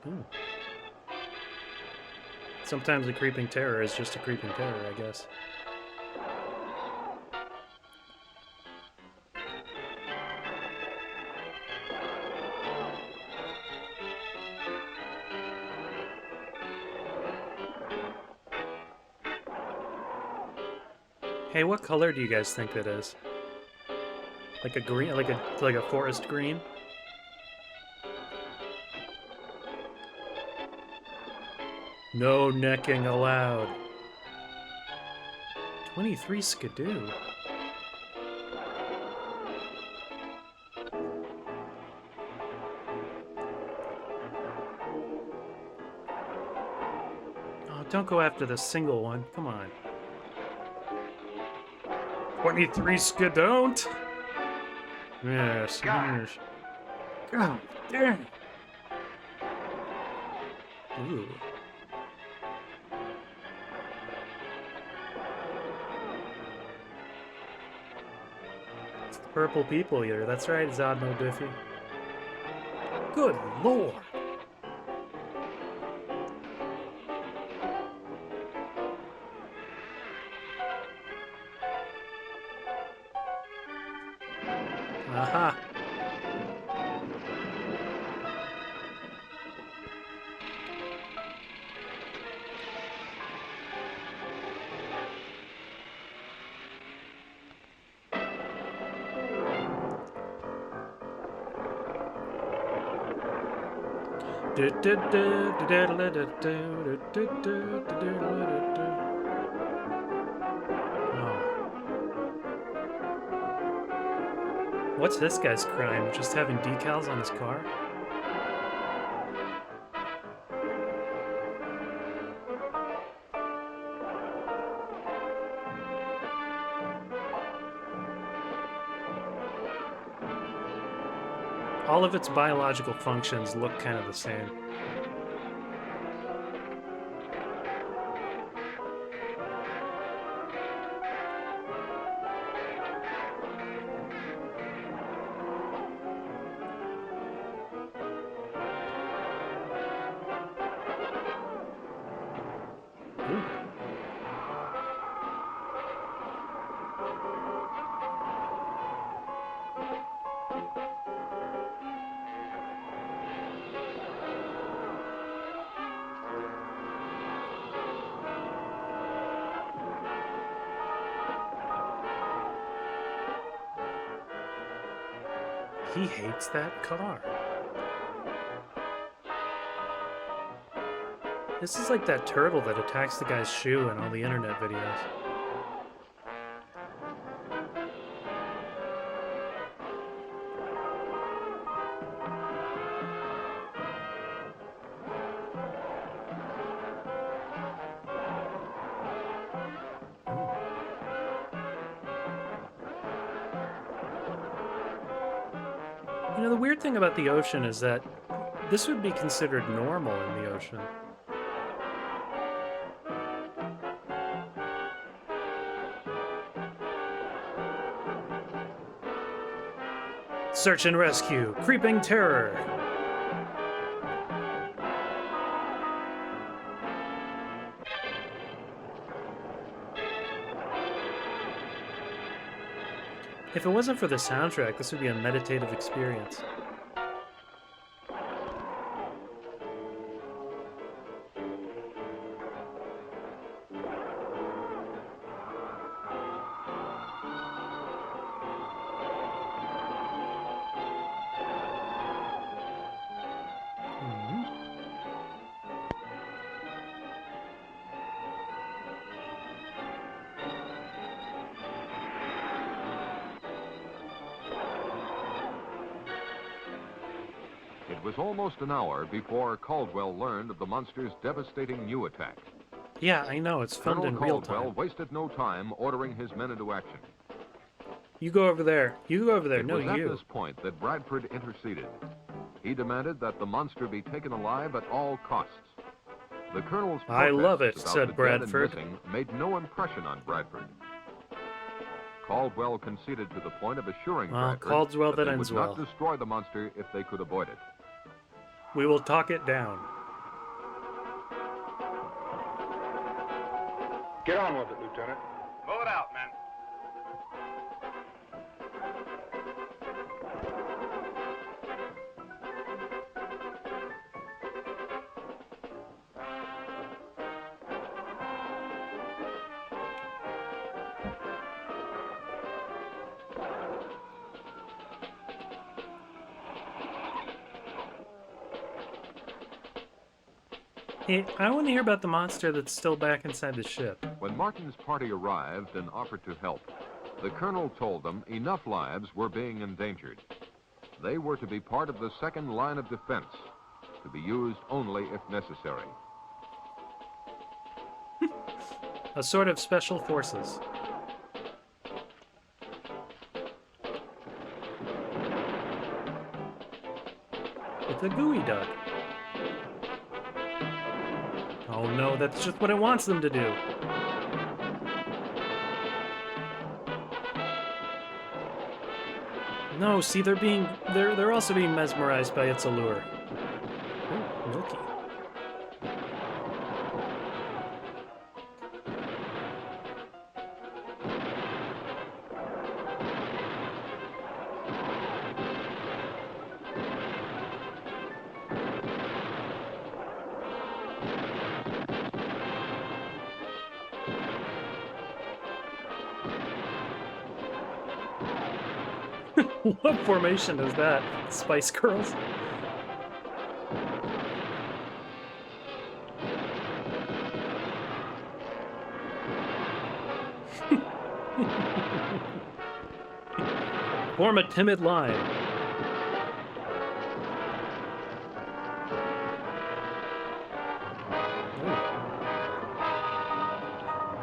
Ooh. Sometimes a creeping terror is just a creeping terror, I guess. Hey, what color do you guys think that is? Like a green, like a forest green? No necking allowed. 23 skidoo. Oh, don't go after the single one. Come on. 23 skidoo. Yes, yes. God damn. Ooh. It's the purple people eater. That's right, Zodmo Biffy. Good lord. Aha. What's this guy's crime? Just having decals on his car? All of its biological functions look kind of the same. Ooh. He hates that car. This is like that turtle that attacks the guy's shoe in all the internet videos. You know, the weird thing about the ocean is that this would be considered normal in the ocean. Search and rescue. Creeping terror. If it wasn't for the soundtrack, this would be a meditative experience. It was almost an hour before Caldwell learned of the monster's devastating new attack. Yeah, I know. It's filmed Colonel in real Caldwell time. wasted no time ordering his men into action. You go over there. You go over there. It No, was at you. this point that Bradford interceded. He demanded that the monster be taken alive at all costs. The Colonel's I love it, protests about said the dead and Bradford. missing made no impression on Bradford. Caldwell conceded to the point of assuring Well, Bradford Caldwell, that that they ends would not well. destroy the monster if they could avoid it. We will talk it down. Get on with it, Lieutenant. Move it out, men. Hey, I want to hear about the monster that's still back inside the ship. When Martin's party arrived and offered to help, the colonel told them enough lives were being endangered. They were to be part of the second line of defense, to be used only if necessary. A sort of special forces. It's a gooey duck. Oh no, that's just what it wants them to do. No, see, they're also being mesmerized by its allure. Oh, milky. What formation is that? Spice Girls? Form a timid line. Ooh.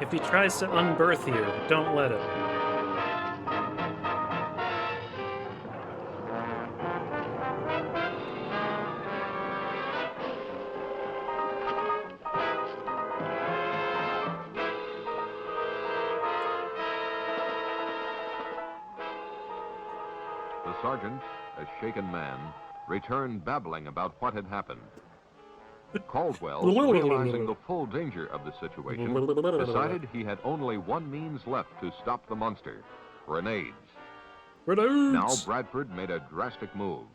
If he tries to unbirth you, don't let him. The sergeant, a shaken man, returned babbling about what had happened. Caldwell, realizing the full danger of the situation, decided he had only one means left to stop the monster: grenades. Now Bradford made a drastic move.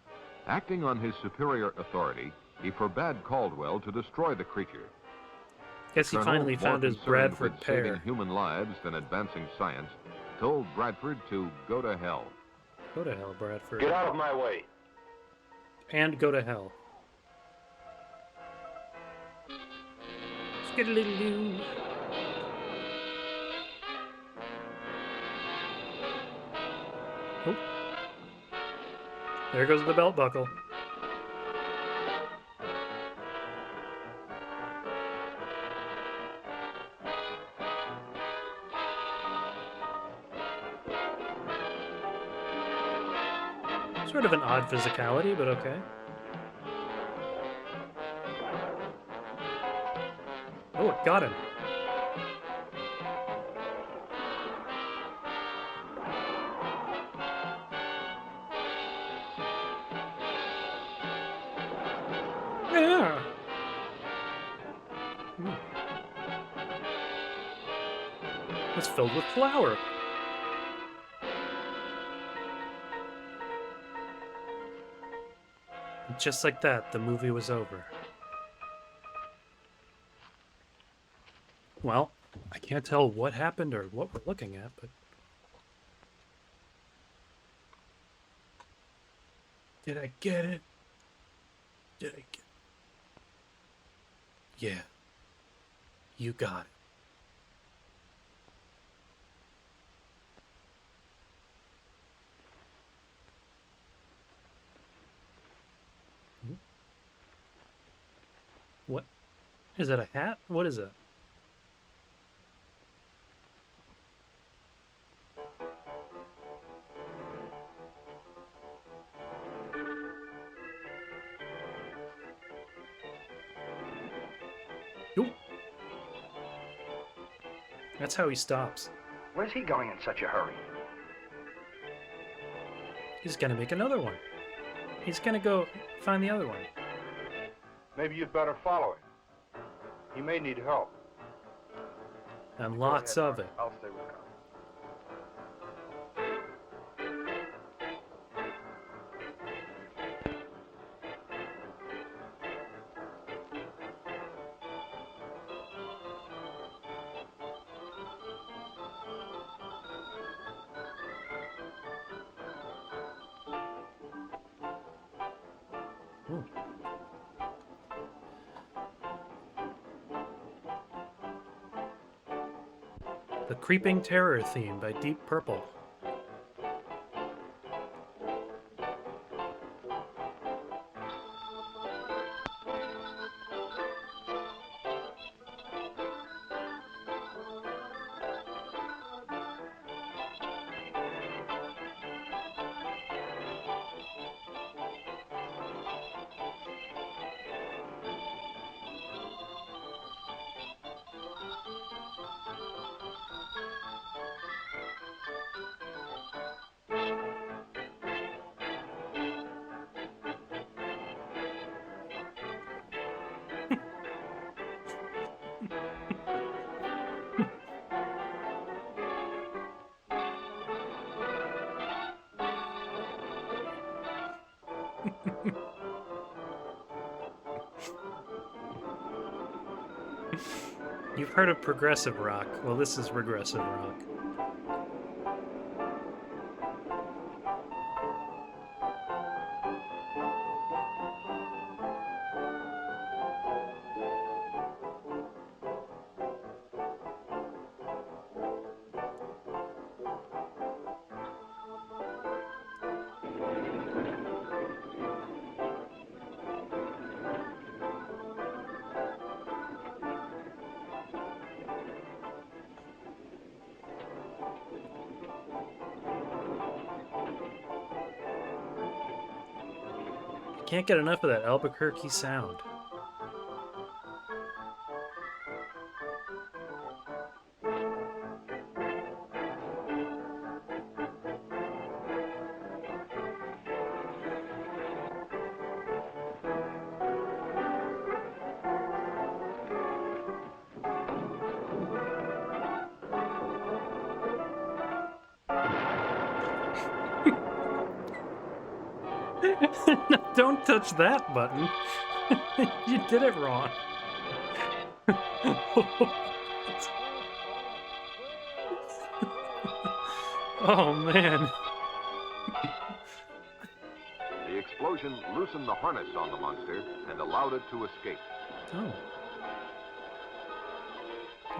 Acting on his superior authority, he forbade Caldwell to destroy the creature. Guess he Colonel, finally found more his concerned Bradford with pair. saving human lives than advancing science, told Bradford to go to hell. Go to hell, Bradford. Get out of my way. And go to hell. Skiddly-doo. Oh. There goes the belt buckle. Sort of an odd physicality, but okay. Oh, it got him. Yeah. Ooh. It's filled with flour. And just like that, the movie was over. Well, I can't tell what happened or what we're looking at, but... Did I get it? Did I get... Yeah. You got it. What? Is that a hat? What is it? Ooh. That's how he stops. Where's he going in such a hurry? He's gonna make another one. He's gonna go find the other one. Maybe you'd better follow him. He may need help. And Go lots ahead, of Mark. it. I'll stay with Carl. Ooh. The Creeping Terror theme by Deep Purple. You've heard of progressive rock. Well, this is regressive rock. Can't get enough of that Albuquerque sound. No, don't touch that button. You did it wrong. Oh, man. The explosion loosened the harness on the monster and allowed it to escape. Oh.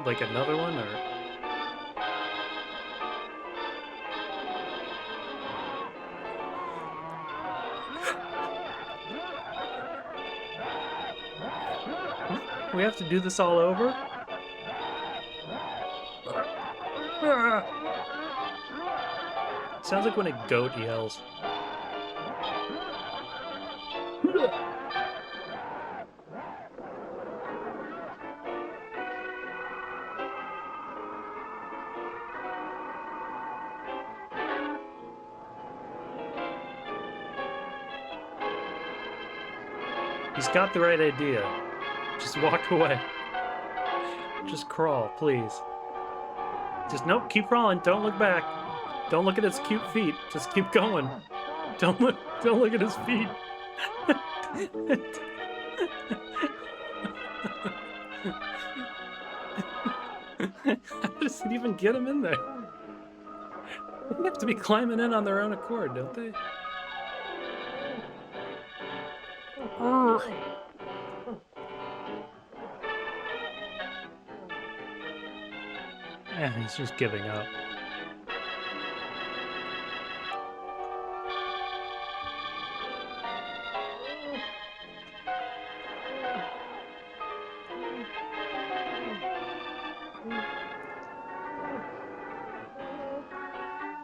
Like another one, or... We have to do this all over? Sounds like when a goat yells. He's got the right idea. Just walk away. Just crawl, please. Just, nope, keep crawling. Don't look back. Don't look at his cute feet. Just keep going. Don't look at his feet. How does it even get him in there? They have to be climbing in on their own accord, don't they? Yeah, he's just giving up.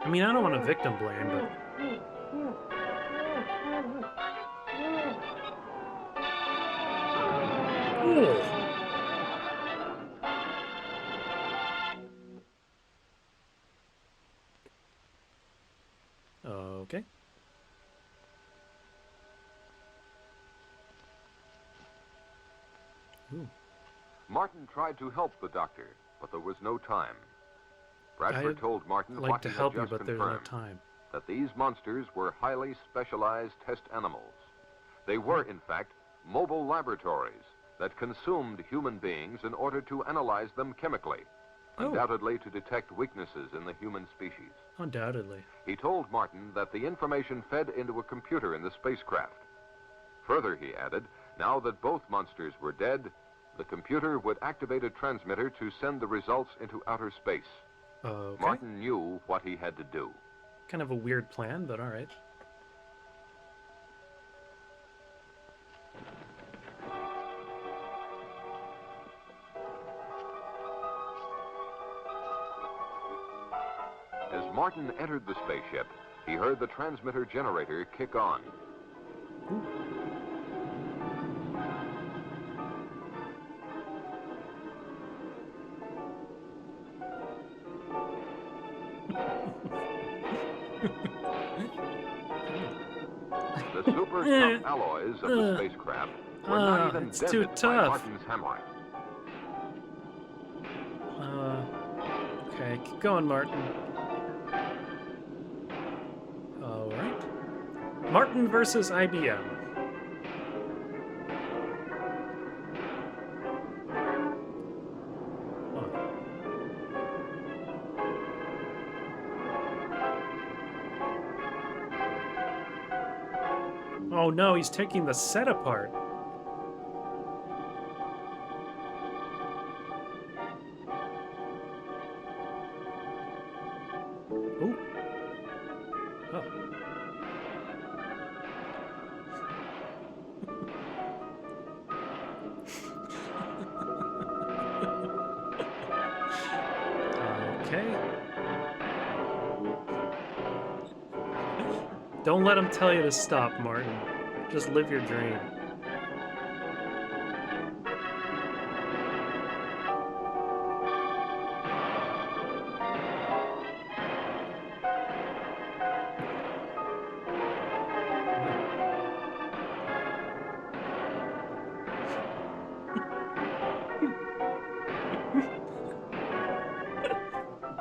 I mean, I don't want to victim blame, but... Ooh. Okay. Ooh. Martin tried to help the doctor, but there was no time. Bradford told Martin I'd like to help you, just but there's no confirmed, time. that these monsters were highly specialized test animals. They were, in fact, mobile laboratories that consumed human beings in order to analyze them chemically, undoubtedly to detect weaknesses in the human species. Undoubtedly. He told Martin that the information fed into a computer in the spacecraft. Further, he added, now that both monsters were dead, the computer would activate a transmitter to send the results into outer space. Okay. Martin knew what he had to do. Kind of a weird plan, but all right. As Martin entered the spaceship, he heard the transmitter generator kick on. The super tough alloys of the spacecraft were not even it's too dented by tough. Martin's hammering. Okay, keep going, Martin. All right. Martin versus IBM. Oh no, he's taking the set apart. Ooh. Oh. Okay. Don't let him tell you to stop, Martin. Just live your dream.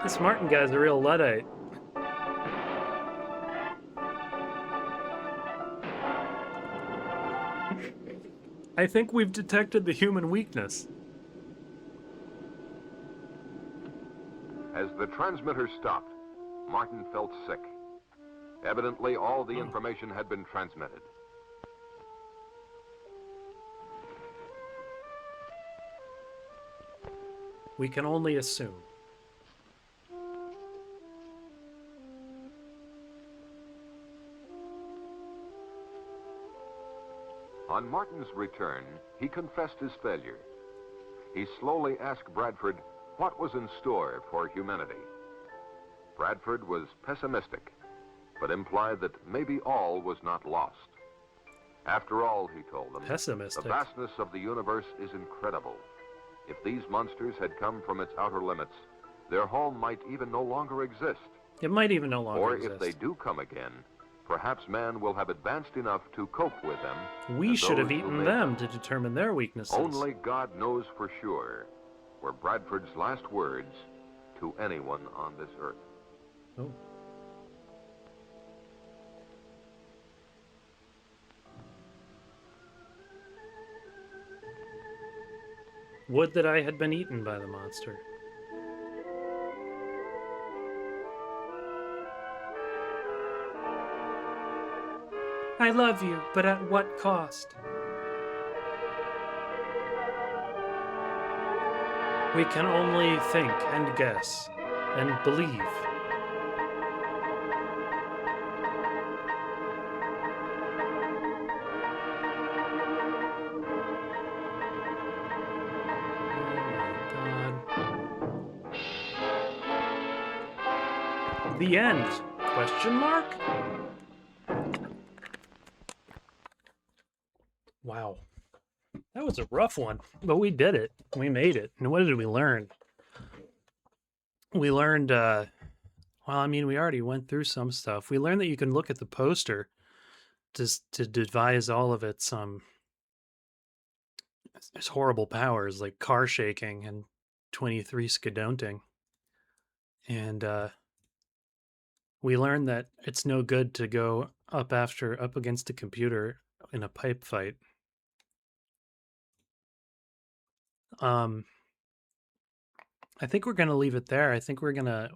This Martin guy's a real Luddite. I think we've detected the human weakness. As the transmitter stopped, Martin felt sick. Evidently, all the information had been transmitted. We can only assume. On Martin's return, he confessed his failure. He slowly asked Bradford what was in store for humanity. Bradford was pessimistic, but implied that maybe all was not lost. After all, he told them, Pessimistic. the vastness of the universe is incredible. If these monsters had come from its outer limits, their home might even no longer exist. It might even no longer exist. Or if they do come again, perhaps man will have advanced enough to cope with them. We should have those who eaten made them to determine their weaknesses. Only God knows for sure, were Bradford's last words to anyone on this earth. Oh. Would that I had been eaten by the monster. I love you, but at what cost? We can only think and guess and believe. The end? Question mark? Wow. That was a rough one, but we did it. We made it. And what did we learn? We learned, well, I mean, we already went through some stuff. We learned that you can look at the poster to devise all of its horrible powers, like car shaking and 23 skedonting. And we learned that it's no good to go up against a computer in a pipe fight. I think we're going to leave it there. I think we're going to